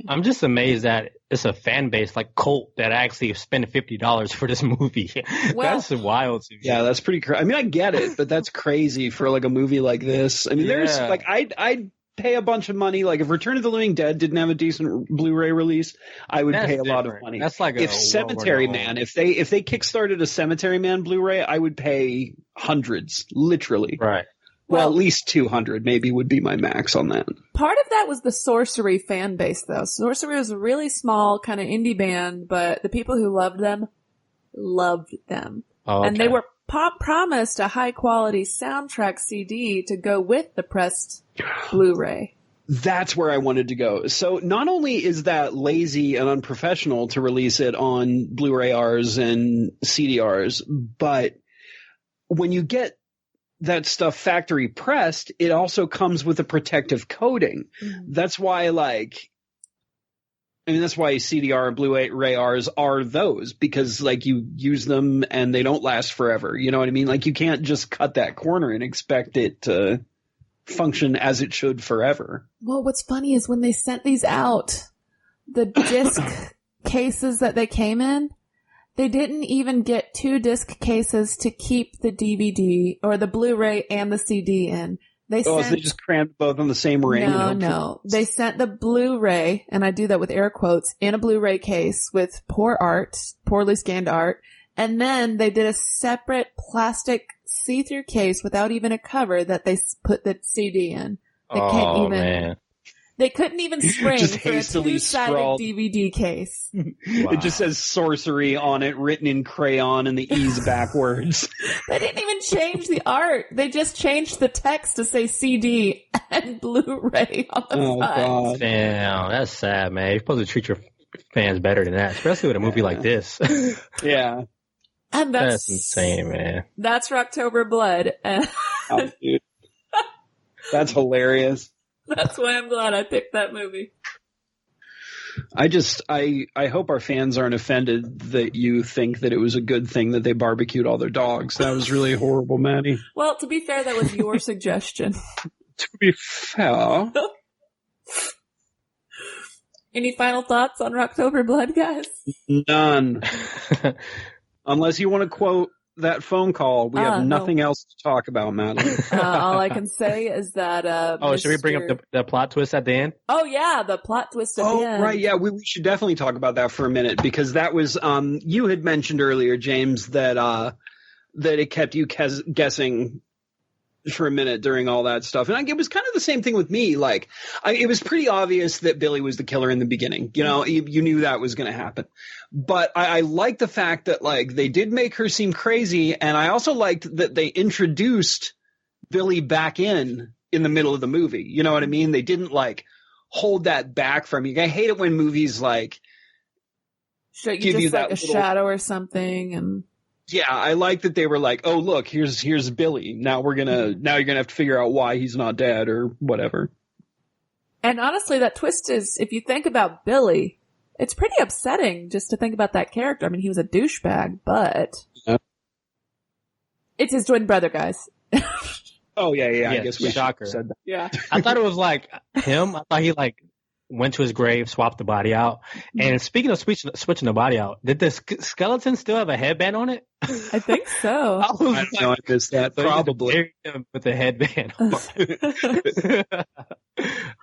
I'm just amazed that it's a fan base like cult that actually spent $50 for this movie. That's wild to me. Yeah, that's pretty crazy. I mean, I get it, but that's crazy for like a movie like this. I mean, there's like, I'd pay a bunch of money. Like if Return of the Living Dead didn't have a decent Blu-ray release, I would pay a lot of money. That's like if Cemetery Man, if they kickstarted a Cemetery Man Blu-ray, I would pay hundreds, literally. Right. Well, at least 200 maybe would be my max on that. Part of that was the Sorcery fan base, though. Sorcery was a really small kind of indie band, but the people who loved them. Oh, okay. And they were promised a high-quality soundtrack CD to go with the pressed Blu-ray. That's where I wanted to go. So not only is that lazy and unprofessional to release it on Blu-ray Rs and CDRs, but when you get that stuff factory pressed, it also comes with a protective coating. That's why that's why CDR and Blu-ray Rs are those, because like you use them and they don't last forever. You know what I mean? Like you can't just cut that corner and expect it to function as it should forever. Well, what's funny is when they sent these out, the disc cases that they came in, they didn't even get 2 disc cases to keep the DVD or the Blu-ray and the CD in. So they just crammed both on the same ring? No. They sent the Blu-ray, and I do that with air quotes, in a Blu-ray case with poorly scanned art, and then they did a separate plastic see-through case without even a cover that they put the CD in. They can't even. Man. They couldn't even spring Just for a hastily two-sided scrawled. DVD case. Wow. It just says sorcery on it, written in crayon, and the E's backwards. They didn't even change the art. They just changed the text to say CD and Blu-ray on the side. God. Damn, that's sad, man. You're supposed to treat your fans better than that, especially with a movie like this. Yeah. And That's insane, man. That's Rocktober Blood. And Oh, dude. That's hilarious. that's why I'm glad I picked that movie. I hope our fans aren't offended that you think that it was a good thing that they barbecued all their dogs. That was really horrible, Maddie. Well, to be fair, that was your suggestion. To be fair. Any final thoughts on Rocktober Blood, guys? None. Unless you want to quote that phone call, we have nothing else to talk about, Madeline. All I can say is that Should we bring up the plot twist at the end? Oh, yeah, the plot twist at the end. Right, yeah, we should definitely talk about that for a minute, because that was, you had mentioned earlier, James, that it kept you guessing for a minute during all that stuff. And it was kind of the same thing with me. Like, it was pretty obvious that Billy was the killer in the beginning. You know, you knew that was going to happen. But I liked the fact that, like, they did make her seem crazy. And I also liked that they introduced Billy back in the middle of the movie. You know what I mean? They didn't, like, hold that back from you. I hate it when movies, like, give you just that like a little shadow or something. And yeah, I like that they were like, oh, look, here's Billy. Now you're going to have to figure out why he's not dead or whatever. And honestly, that twist is, if you think about Billy, it's pretty upsetting just to think about that character. I mean, he was a douchebag, but it's his twin brother, guys. Oh, yeah. I Yeah, guess we shocker. said that. Yeah. I thought it was like him. I thought he like went to his grave, swapped the body out. And speaking of switching the body out, did the skeleton still have a headband on it? I think so. I don't know, I missed that. So he just Probably. buried him with a headband on.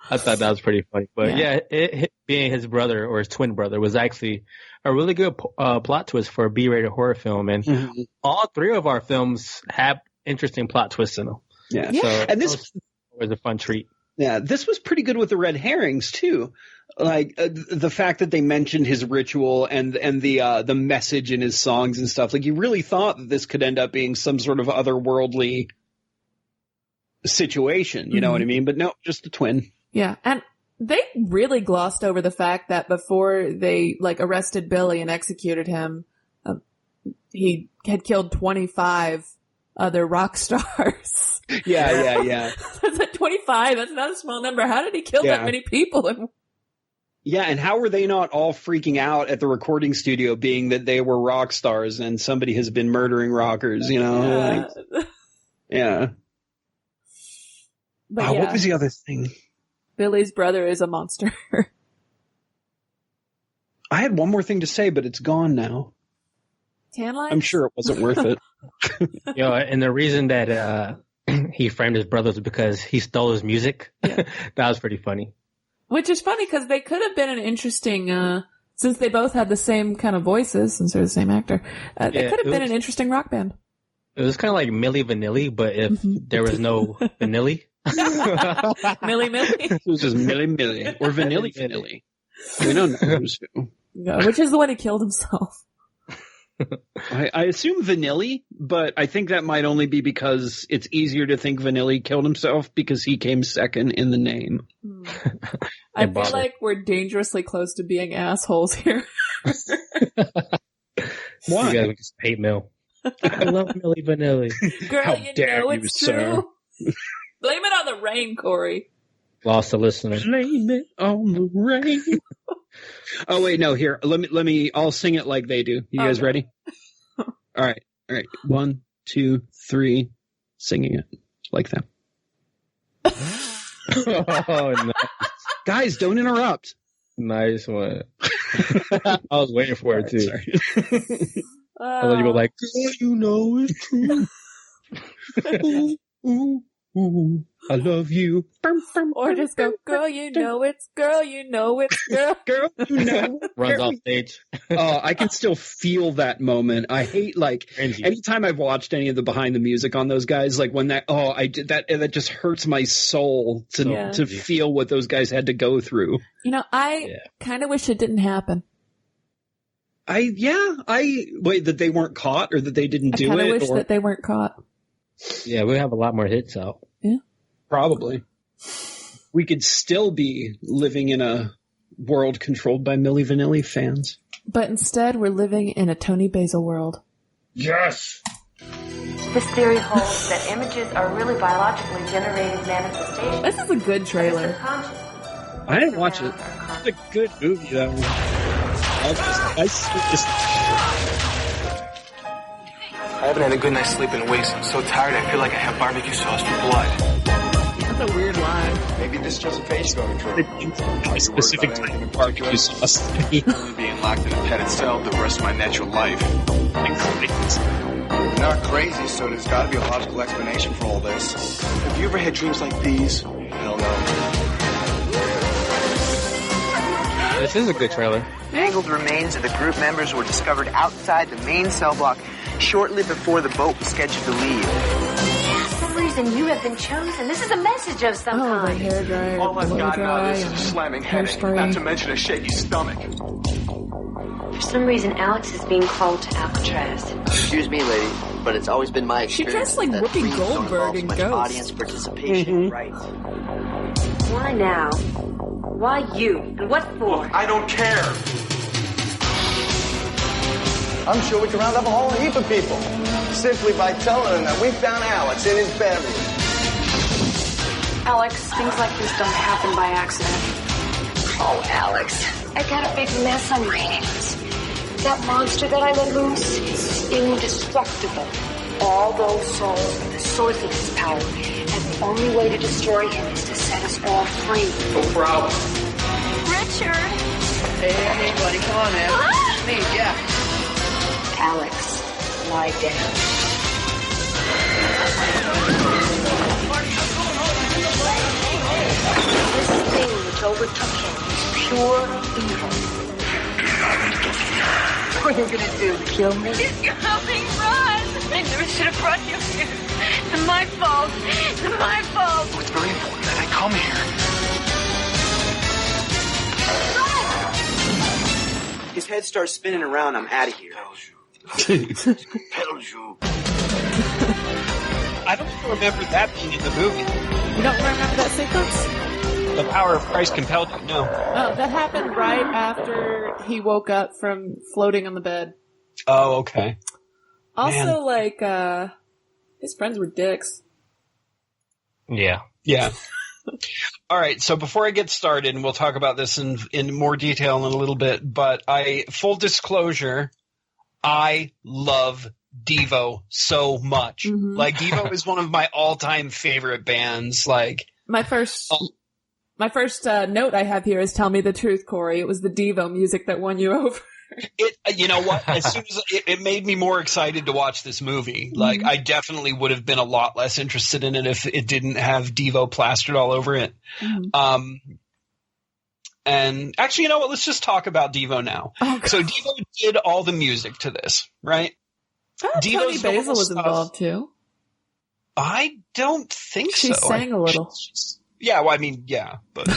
I thought that was pretty funny. But yeah, it being his brother or his twin brother was actually a really good plot twist for a B-rated horror film. And all three of our films have interesting plot twists in them. Yeah. Yeah. So, and this was a fun treat. Yeah, this was pretty good with the red herrings too. Like the fact that they mentioned his ritual and the message in his songs and stuff. Like, you really thought that this could end up being some sort of otherworldly situation. You know what I mean? But no, just a twin. Yeah. And they really glossed over the fact that before they like arrested Billy and executed him, he had killed 25 other rock stars. Yeah. That's at 25. That's not a small number. How did he kill that many people? Yeah, and how were they not all freaking out at the recording studio, being that they were rock stars and somebody has been murdering rockers, you know? Yeah. But What was the other thing? Billy's brother is a monster. I had one more thing to say, but it's gone now. Tan lines? I'm sure it wasn't worth it. And the reason that he framed his brother was because he stole his music. That was pretty funny. Which is funny because they could have been an interesting, since they both had the same kind of voices, since they're the same actor, they could have been an interesting rock band. It was kind of like Milli Vanilli, but if there was no Vanilli. Milli. It was just Milli. Or Vanilli. We don't know who's who. No, which is the one who killed himself. I assume Vanilli, but I think that might only be because it's easier to think Vanilli killed himself because he came second in the name. I feel like we're dangerously close to being assholes here. Why? You guys would just hate Mel. I love Milli Vanilli. Girl, How you dare know you, it's sir. true. Blame it on the rain, Corey. Lost a listener. Blame it on the rain. Oh wait, no, here. Let me I'll sing it like they do. You guys ready? All right. 1, 2, 3, singing it like that. Oh, nice. Guys, don't interrupt. Nice one. I was waiting for it too. Sorry. I thought you were like, "Girl, you know it's true." I love you. Or just go, girl, you know it's girl, you know it's girl. Girl, you know. Runs off stage. Oh, I can still feel that moment. I hate, like, anytime I've watched any of the behind the music on those guys, like when that just hurts my soul to feel what those guys had to go through. You know, I kind of wish it didn't happen. Wait, that they weren't caught or that they didn't do it? I kind of wish that they weren't caught. Yeah, we have a lot more hits out. Yeah. Probably. We could still be living in a world controlled by Milli Vanilli fans. But instead, we're living in a Tony Basil world. Yes! This theory holds that images are really biologically generated manifestations. This is a good trailer. I didn't watch it. It's a good movie, though. I haven't had a good night's sleep in weeks. I'm so tired I feel like I have barbecue sauce for blood. That's a weird line. Maybe this just a phase going through. A specific type of barbecue sauce. Only being locked in a padded cell the rest of my natural life. You're not crazy, so there's got to be a logical explanation for all this. Have you ever had dreams like these? Hell no. This is a good trailer. Mangled remains of the group members were discovered outside the main cell block shortly before the boat was scheduled to leave. For some reason, you have been chosen. This is a message of some kind. The hair dryer, All I've got now is a slamming headache, not to mention a shaky stomach. For some reason, Alex is being called to Alcatraz. Excuse me, lady, but it's always been my experience. She dressed like that Whoopi dreams don't Goldberg involve in much Ghost. audience participation, right? Why now? Why you? And what for? I don't care. I'm sure we can round up a whole heap of people simply by telling them that we found Alex in his bedroom. Alex, things like this don't happen by accident. Oh, Alex, I got a big mess on my hands. That monster that I let loose is indestructible. All those souls are the source of his power, and the only way to destroy him is to set us all free. No problem. Richard! Hey, buddy, come on, man. Me, Jeff. Alex, lie down. This thing which overtook him is pure evil. What are you gonna do, kill me? He's coming, run! I never should have brought you here. It's my fault. It's my fault. It's very important that I come here. His head starts spinning around. I'm out of here. I don't remember that being in the movie. You don't remember that sequence? The power of Christ compelled you. No. Oh, that happened right after he woke up from floating on the bed. Oh, okay. Also, like, his friends were dicks. Yeah. Yeah. All right, so before I get started, and we'll talk about this in more detail in a little bit, but full disclosure, I love Devo so much. Mm-hmm. Like, Devo is one of my all-time favorite bands. Like, my first note I have here is "Tell me the truth, Corey." It was the Devo music that won you over. You know what? As soon as it made me more excited to watch this movie. Like, I definitely would have been a lot less interested in it if it didn't have Devo plastered all over it. Mm-hmm. And actually, you know what? Let's just talk about Devo now. Oh, so Devo did all the music to this, right? Tony Basil was involved too. I don't think so. She sang a little. Yeah, well, I mean, yeah, but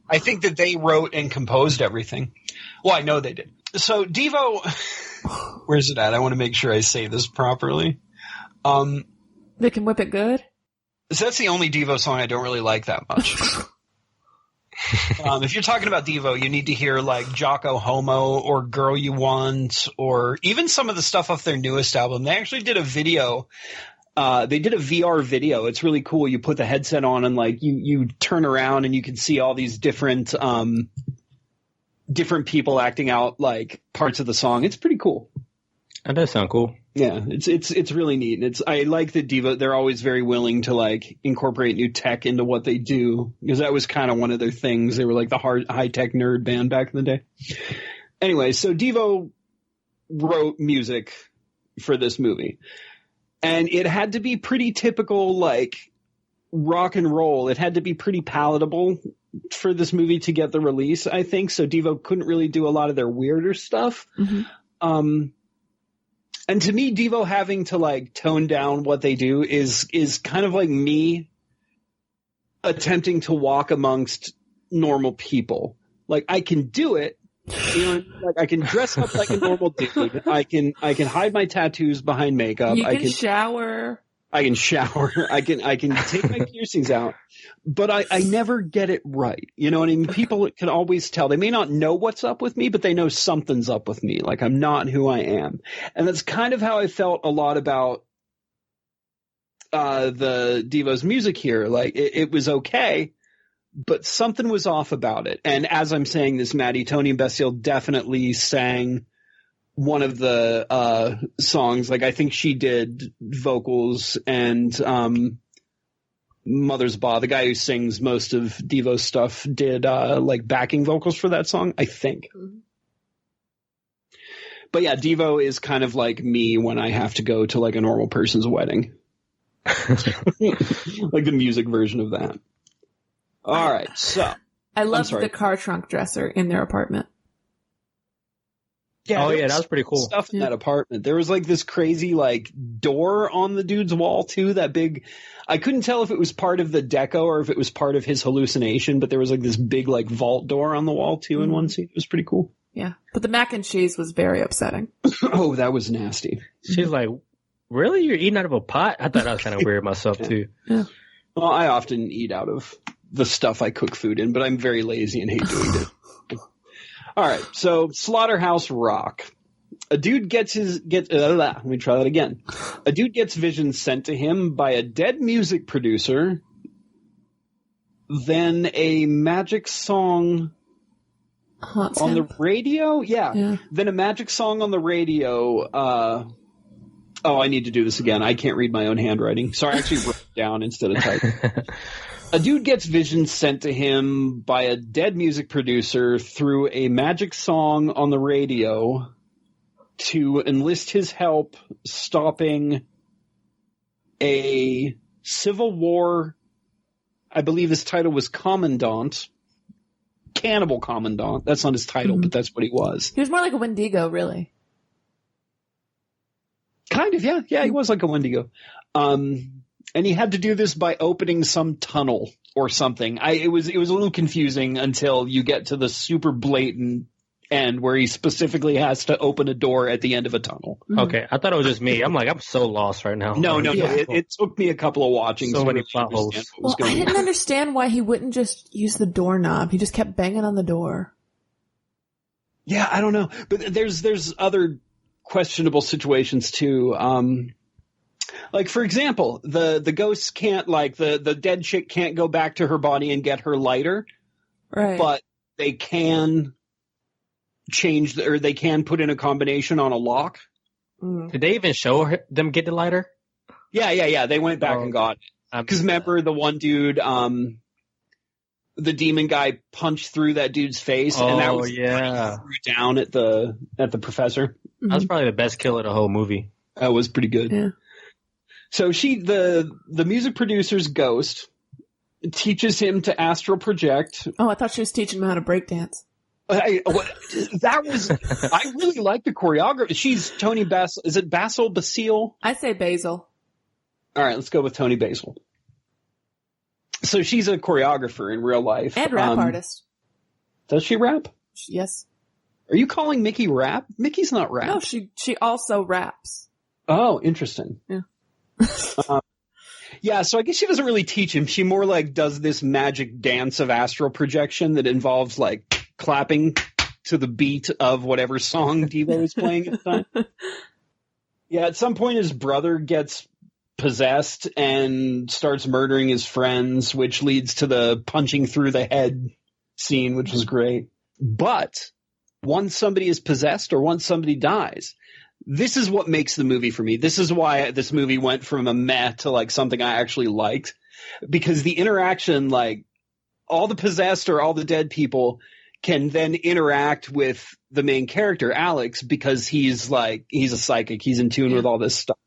I think that they wrote and composed everything. Well, I know they did. So Devo, where's it at? I want to make sure I say this properly. They Can Whip It Good? So that's the only Devo song I don't really like that much. If you're talking about Devo, you need to hear like Jocko Homo or Girl You Want, or even some of the stuff off their newest album. They actually did a video. They did a VR video. It's really cool. You put the headset on and like you turn around and you can see all these different people acting out like parts of the song. It's pretty cool. That does sound cool. Yeah, it's really neat. I like that Devo, they're always very willing to like incorporate new tech into what they do, because that was kind of one of their things. They were like the high tech nerd band back in the day. Anyway, so Devo wrote music for this movie, and it had to be pretty typical, like rock and roll. It had to be pretty palatable for this movie to get the release, I think. So Devo couldn't really do a lot of their weirder stuff. Mm-hmm. And to me, Devo having to like tone down what they do is kind of like me attempting to walk amongst normal people. Like I can do it, you know, like I can dress up like a normal dude. I can hide my tattoos behind makeup. You can shower. I can shower. I can take my piercings out, but I never get it right. You know what I mean? People can always tell. They may not know what's up with me, but they know something's up with me. Like I'm not who I am. And that's kind of how I felt a lot about the Devo's music here. Like it was okay, but something was off about it. And as I'm saying this, Maddy, Tony Bastille definitely sang one of the songs. Like I think she did vocals, and Mother's Ba, the guy who sings most of Devo's stuff, did like backing vocals for that song, I think. Mm-hmm. But yeah, Devo is kind of like me when I have to go to like a normal person's wedding. Like the music version of that. All right, so I loved the car trunk dresser in their apartment. Yeah, that was pretty cool. Stuff in that apartment. There was like this crazy like door on the dude's wall too. That big, I couldn't tell if it was part of the deco or if it was part of his hallucination. But there was like this big like vault door on the wall too in one scene. It was pretty cool. Yeah, but the mac and cheese was very upsetting. Oh, that was nasty. She's like, "Really? You're eating out of a pot?" I thought that was kind of weird myself too. Yeah. Well, I often eat out of the stuff I cook food in, but I'm very lazy and hate doing it. All right, so Slaughterhouse Rock. A dude let me try that again. A dude gets visions sent to him by a dead music producer. Then a magic song on the radio? Yeah. Then a magic song on the radio. I need to do this again. I can't read my own handwriting. So I actually wrote it down instead of typing. A dude gets visions sent to him by a dead music producer through a magic song on the radio to enlist his help stopping a civil war. I believe his title was Commandant. Cannibal Commandant. That's not his title, but that's what he was. He was more like a Wendigo, really. Kind of, yeah. Yeah, he was like a Wendigo. And he had to do this by opening some tunnel or something. It was a little confusing until you get to the super blatant end where he specifically has to open a door at the end of a tunnel. Okay, I thought it was just me. I'm like, I'm so lost right now. No. It took me a couple of watchings. So many plot holes. Well, I didn't understand why he wouldn't just use the doorknob. He just kept banging on the door. Yeah, I don't know. But there's other questionable situations too. Like, for example, the ghosts can't, like, the dead chick can't go back to her body and get her lighter. Right. But they can they can put in a combination on a lock. Did they even show them get the lighter? Yeah. They went back and got it. Because remember the one dude, the demon guy punched through that dude's face, and that was threw down at the professor. That was probably the best kill of the whole movie. That was pretty good. Yeah. So the music producer's ghost teaches him to astral project. Oh, I thought she was teaching him how to breakdance. I really like the choreography. She's Tony Basil. Is it Basil Basile? I say Basil. All right, let's go with Tony Basil. So she's a choreographer in real life. And rap artist. Does she rap? Yes. Are you calling Mickey rap? Mickey's not rap. No, she also raps. Oh, interesting. Yeah. Yeah, so I guess she doesn't really teach him. She more like does this magic dance of astral projection that involves like clapping to the beat of whatever song Devo is playing at the time. Yeah, at some point his brother gets possessed and starts murdering his friends, which leads to the punching through the head scene, which was great. But once somebody is possessed or once somebody dies, this is what makes the movie for me. This is why this movie went from a meh to like something I actually liked, because the interaction, like all the possessed or all the dead people can then interact with the main character, Alex, because he's a psychic. He's in tune with all this stuff.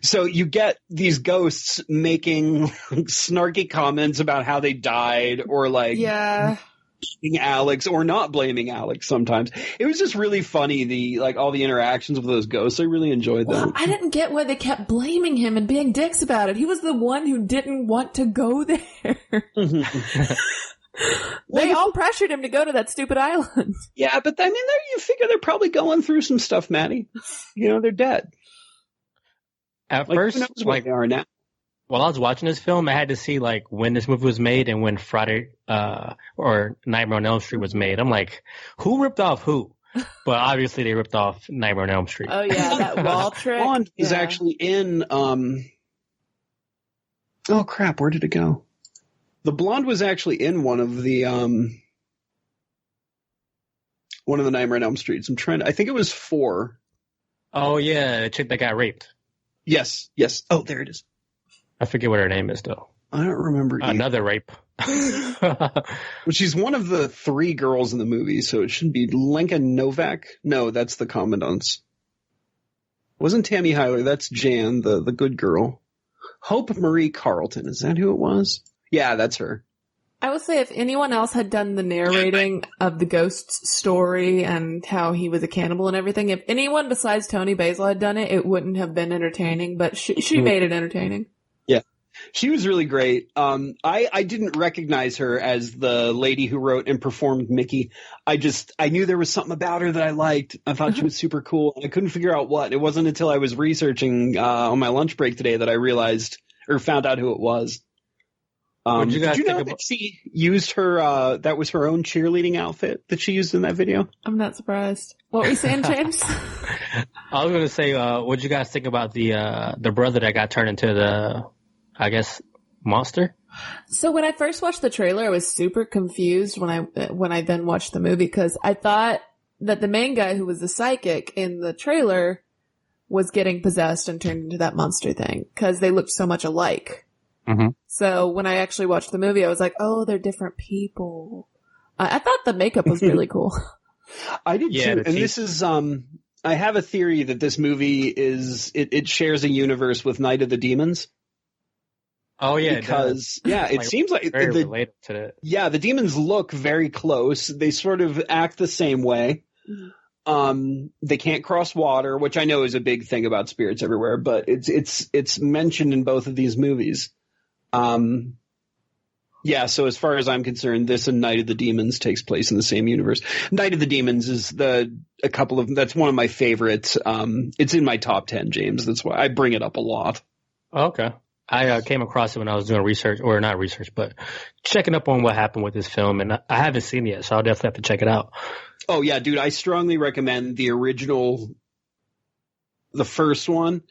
So you get these ghosts making snarky comments about how they died, or like blaming Alex or not blaming Alex sometimes. It was just really funny, all the interactions with those ghosts. I really enjoyed that. Well, I didn't get why they kept blaming him and being dicks about it. He was the one who didn't want to go there. They all pressured him to go to that stupid island. Yeah, but I mean, you figure they're probably going through some stuff, Maddie. They're dead. At first, who knows what they are now. While I was watching this film, I had to see when this movie was made and when Friday or Nightmare on Elm Street was made. I'm like, who ripped off who? But obviously they ripped off Nightmare on Elm Street. Oh yeah, that wall trick. Blonde was actually in. Oh crap! Where did it go? The blonde was actually in one of the Nightmare on Elm Streets. I think it was 4. Oh yeah, the chick that got raped. Yes. Oh, there it is. I forget what her name is, though. I don't remember either. Another rape. Well, she's one of the 3 girls in the movie, so it should be Lenka Novak. No, that's the Commandant's. It wasn't Tammy Hyler. That's Jan, the good girl. Hope Marie Carlton. Is that who it was? Yeah, that's her. I would say if anyone else had done the narrating of the ghost's story and how he was a cannibal and everything, if anyone besides Toni Basil had done it, it wouldn't have been entertaining, but she made it entertaining. Yeah. She was really great. I didn't recognize her as the lady who wrote and performed Mickey. I knew there was something about her that I liked. I thought she was super cool, and I couldn't figure out what. It wasn't until I was researching on my lunch break today that I realized or found out who it was. Did you know that she used her, that was her own cheerleading outfit that she used in that video? I'm not surprised. What were you saying, James? I was going to say, what'd you guys think about the brother that got turned into the, I guess, monster? So when I first watched the trailer, I was super confused when I then watched the movie, because I thought that the main guy who was the psychic in the trailer was getting possessed and turned into that monster thing, because they looked so much alike. Mm-hmm. So when I actually watched the movie, I was like, oh, they're different people. I thought the makeup was really cool. I did too. And this is, I have a theory that this movie it shares a universe with Night of the Demons. Oh yeah, because it seems like very related to it. Yeah, the demons look very close. They sort of act the same way. They can't cross water, which I know is a big thing about spirits everywhere, but it's mentioned in both of these movies. So as far as I'm concerned, this and Night of the Demons takes place in the same universe. Night of the Demons is that's one of my favorites. It's in my top 10, James. That's why I bring it up a lot. Okay. I came across it when I was doing research, or not research, but checking up on what happened with this film, and I haven't seen it yet, so I'll definitely have to check it out. Oh yeah, dude, I strongly recommend the original, the first one.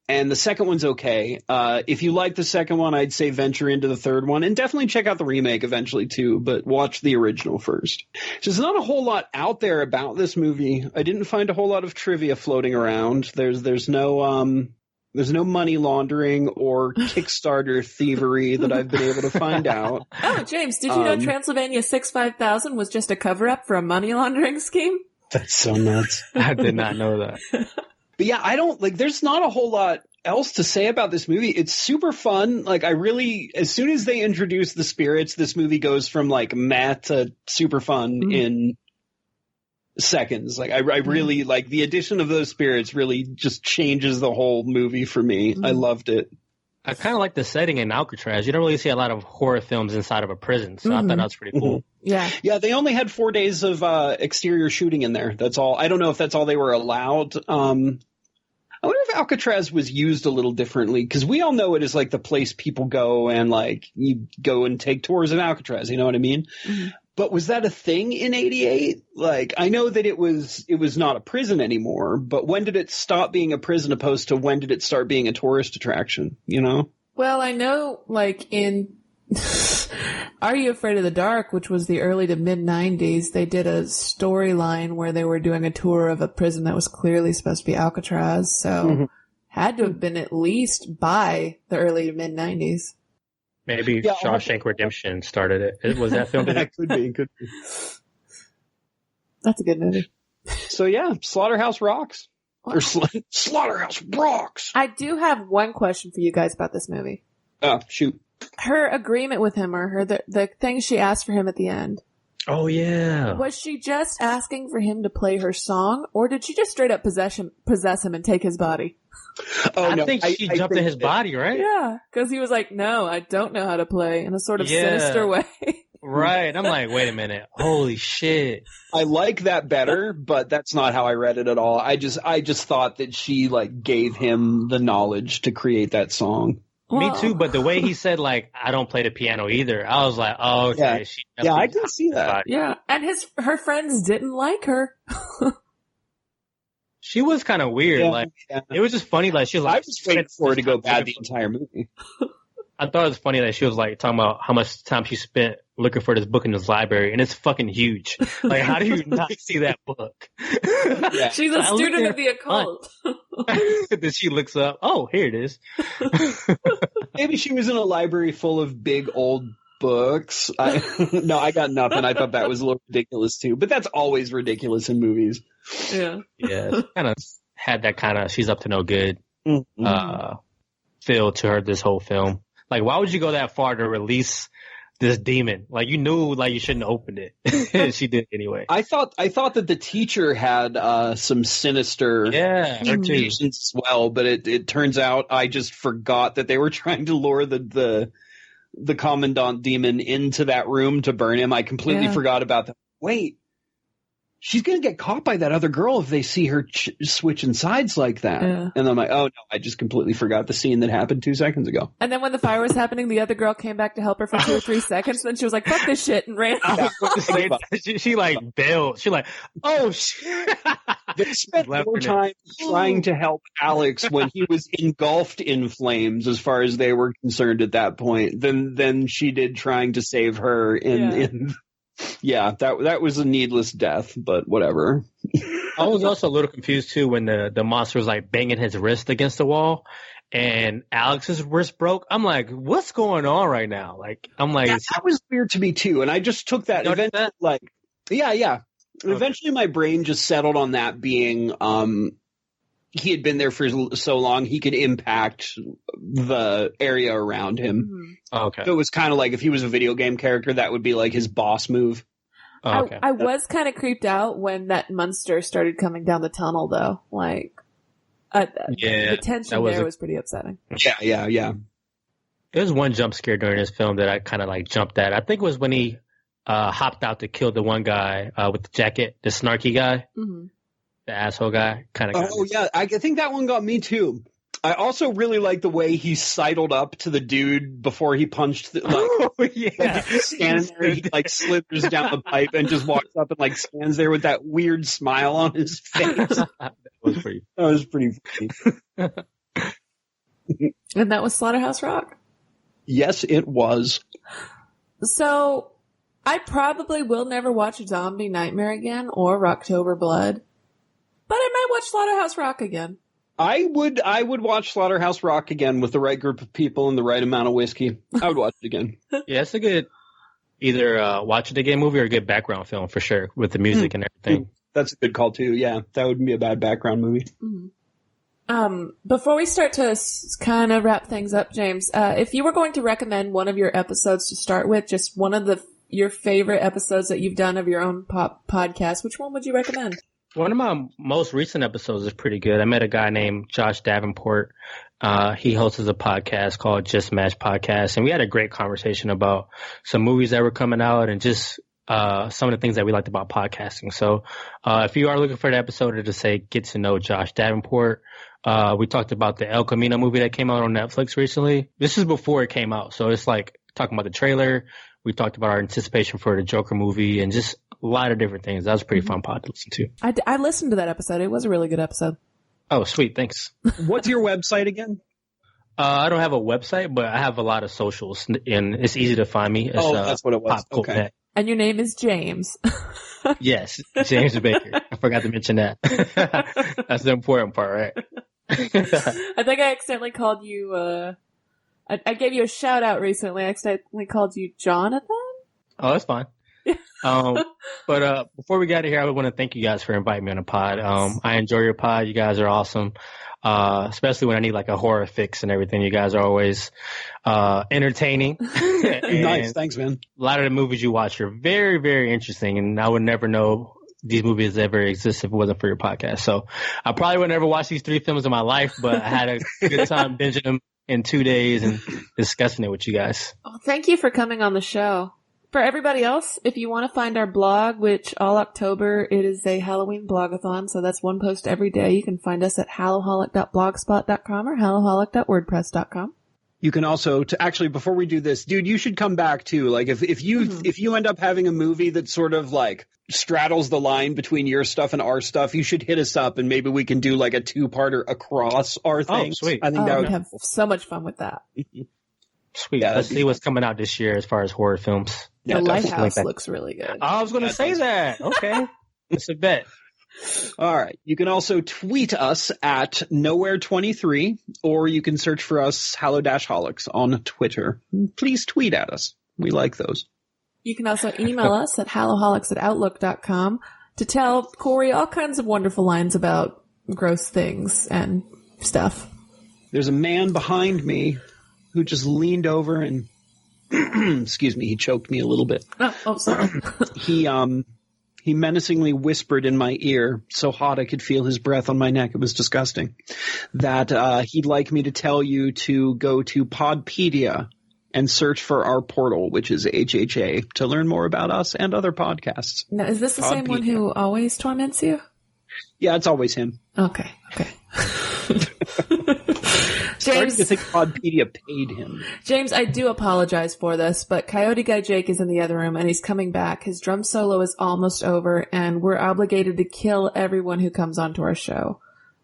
And the second one's okay. If you like the second one, I'd say venture into the third one, and definitely check out the remake eventually too, but watch the original first. There's not a whole lot out there about this movie. I didn't find a whole lot of trivia floating around. There's no money laundering or Kickstarter thievery that I've been able to find out. Oh, James, did you know Transylvania 65000 was just a cover-up for a money laundering scheme? That's so nuts. I did not know that. But yeah, there's not a whole lot else to say about this movie. It's super fun. As soon as they introduce the spirits, this movie goes from meh to super fun in seconds. I really the addition of those spirits really just changes the whole movie for me. I loved it. I kind of like the setting in Alcatraz. You don't really see a lot of horror films inside of a prison, so I thought that was pretty cool. Yeah. Yeah, they only had 4 days of exterior shooting in there. That's all. I don't know if that's all they were allowed. I wonder if Alcatraz was used a little differently, because we all know it is the place people go and you go and take tours of Alcatraz. You know what I mean? Mm-hmm. But was that a thing in '88? I know that it was not a prison anymore, but when did it stop being a prison opposed to when did it start being a tourist attraction, you know? Well, I know, in Are You Afraid of the Dark, which was the early to mid-90s, they did a storyline where they were doing a tour of a prison that was clearly supposed to be Alcatraz, so had to have been at least by the early to mid-90s. Maybe Shawshank Redemption started it. Was that film? That could be. That's a good movie. So yeah, Slaughterhouse rocks. Or Slaughterhouse rocks. I do have one question for you guys about this movie. Oh, shoot. Her agreement with him, or the thing she asked for him at the end. Oh, yeah. Was she just asking for him to play her song, or did she just straight up possess him and take his body? I think she jumped in his body, right? Yeah, because he was like, no, I don't know how to play, in a sort of sinister way. Right. I'm like, wait a minute. Holy shit. I like that better, but that's not how I read it at all. I just thought that she like gave him the knowledge to create that song. Me too, but the way he said, like, I don't play the piano either, I was like, oh, okay. Yeah, I can see that. Yeah, and her friends didn't like her. She was kind of weird. It was just funny. Like, she was like, I was waiting for her to go bad the entire movie. I thought it was funny that she was like talking about how much time she spent looking for this book in this library, and it's fucking huge. Like, how do you not see that book? Yeah. She's a student of the occult. Then she looks up. Oh, here it is. Maybe she was in a library full of big old books. I got nothing. I thought that was a little ridiculous too, but that's always ridiculous in movies. Yeah. Yeah. Kind of had that kind of she's up to no good feel to her this whole film. Like, why would you go that far to release this demon? Like, you knew, like, you shouldn't have opened it. And she did anyway. I thought that the teacher had some sinister intentions as well, but it turns out I just forgot that they were trying to lure the commandant demon into that room to burn him. I completely forgot about that. Wait, she's going to get caught by that other girl if they see her switching sides like that. Yeah. And I'm like, oh no, I just completely forgot the scene that happened 2 seconds ago. And then when the fire was happening, the other girl came back to help her for 2 or 3 seconds. Then she was like, fuck this shit, and ran out. She like bailed. She like, oh shit. They spent more time trying to help Alex when he was engulfed in flames, as far as they were concerned at that point, than she did trying to save her that was a needless death, but whatever. I was also a little confused too when the monster was like banging his wrist against the wall and Alex's wrist broke. I'm like, what's going on right now? Like, I'm like, that was weird to me too. And I just took that eventually, like, yeah. Eventually my brain just settled on that being, he had been there for so long, he could impact the area around him. Mm-hmm. Oh, okay. So it was kind of like if he was a video game character, that would be like his boss move. Oh, okay. I was kind of creeped out when that monster started coming down the tunnel, though. Like, the tension was pretty upsetting. Yeah. There's one jump scare during this film that I kind of like jumped at. I think it was when he hopped out to kill the one guy with the jacket, the snarky guy. Mm-hmm. The asshole guy kind of. Oh yeah, I think that one got me too. I also really like the way he sidled up to the dude before he punched. He's standing there, he like slithers down the pipe and just walks up and like stands there with that weird smile on his face. That was pretty funny. And that was Slaughterhouse Rock. Yes, it was. So I probably will never watch Zombie Nightmare again or Rocktober Blood. But I might watch Slaughterhouse Rock again. I would watch Slaughterhouse Rock again with the right group of people and the right amount of whiskey. I would watch it again. Yeah, it's a good either watch it again movie or a good background film for sure with the music and everything. That's a good call too. Yeah, that wouldn't be a bad background movie. Mm-hmm. Before we start to kind of wrap things up, James, if you were going to recommend one of your episodes to start with, just one of your favorite episodes that you've done of your own podcast, which one would you recommend? One of my most recent episodes is pretty good. I met a guy named Josh Davenport. He hosts a podcast called Just Match Podcast, and we had a great conversation about some movies that were coming out and just some of the things that we liked about podcasting. So if you are looking for an episode to say get to know Josh Davenport, we talked about the El Camino movie that came out on Netflix recently. This is before it came out, so it's like talking about the trailer. We talked about our anticipation for the Joker movie and just a lot of different things. That was a pretty fun pod to listen to. I listened to that episode. It was a really good episode. Oh, sweet. Thanks. What's your website again? I don't have a website, but I have a lot of socials, and it's easy to find me. It's, that's what it was. Popcultnet. Okay. And your name is James. Yes, James Baker. I forgot to mention that. That's the important part, right? I think I accidentally called you, I gave you a shout out recently. I accidentally called you Jonathan. Oh, that's fine. But before we get out of here, I want to thank you guys for inviting me on the pod. I enjoy your pod. You guys are awesome. Especially when I need like a horror fix and everything. You guys are always entertaining. Nice. Thanks, man. A lot of the movies you watch are very, very interesting, and I would never know these movies ever exist if it wasn't for your podcast. So I probably would never watch these 3 films in my life, but I had a good time binging them in 2 days and discussing it with you guys. Well, thank you for coming on the show. For everybody else, if you want to find our blog, which all October, it is a Halloween blogathon, so that's one post every day. You can find us at hallow-holic.blogspot.com or hallow-holic.wordpress.com. You can also, actually, before we do this, dude, you should come back too. Like, if you end up having a movie that sort of like straddles the line between your stuff and our stuff, you should hit us up and maybe we can do like a 2-parter across our things. Oh, sweet. I think that would have so much fun with that. Sweet. Yeah, let's see what's coming out this year as far as horror films. The Lighthouse looks really good. I was going to say that. Okay. It's a bet. All right. You can also tweet us at Nowhere23, or you can search for us Hallow-Holics on Twitter. Please tweet at us. We like those. You can also email us at Hallow-Holics@outlook.com to tell Corey all kinds of wonderful lines about gross things and stuff. There's a man behind me who just leaned over and excuse me, he choked me a little bit. Oh, sorry. He menacingly whispered in my ear, so hot I could feel his breath on my neck. It was disgusting. That he'd like me to tell you to go to Podpedia and search for our portal, which is HHA, to learn more about us and other podcasts. Now, is this the same one who always torments you? Yeah, it's always him. Okay. James, I think Podpedia paid him. James, I do apologize for this, but Coyote Guy Jake is in the other room and he's coming back. His drum solo is almost over and we're obligated to kill everyone who comes onto our show.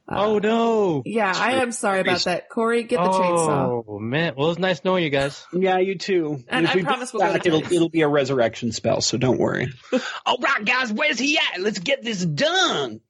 Oh no. Yeah, I am sorry about that. Corey, get the chainsaw. Oh man. Well, it's nice knowing you guys. Yeah, you too. And I promise we'll go back, it'll be a resurrection spell, so don't worry. All right, guys, where's he at? Let's get this done.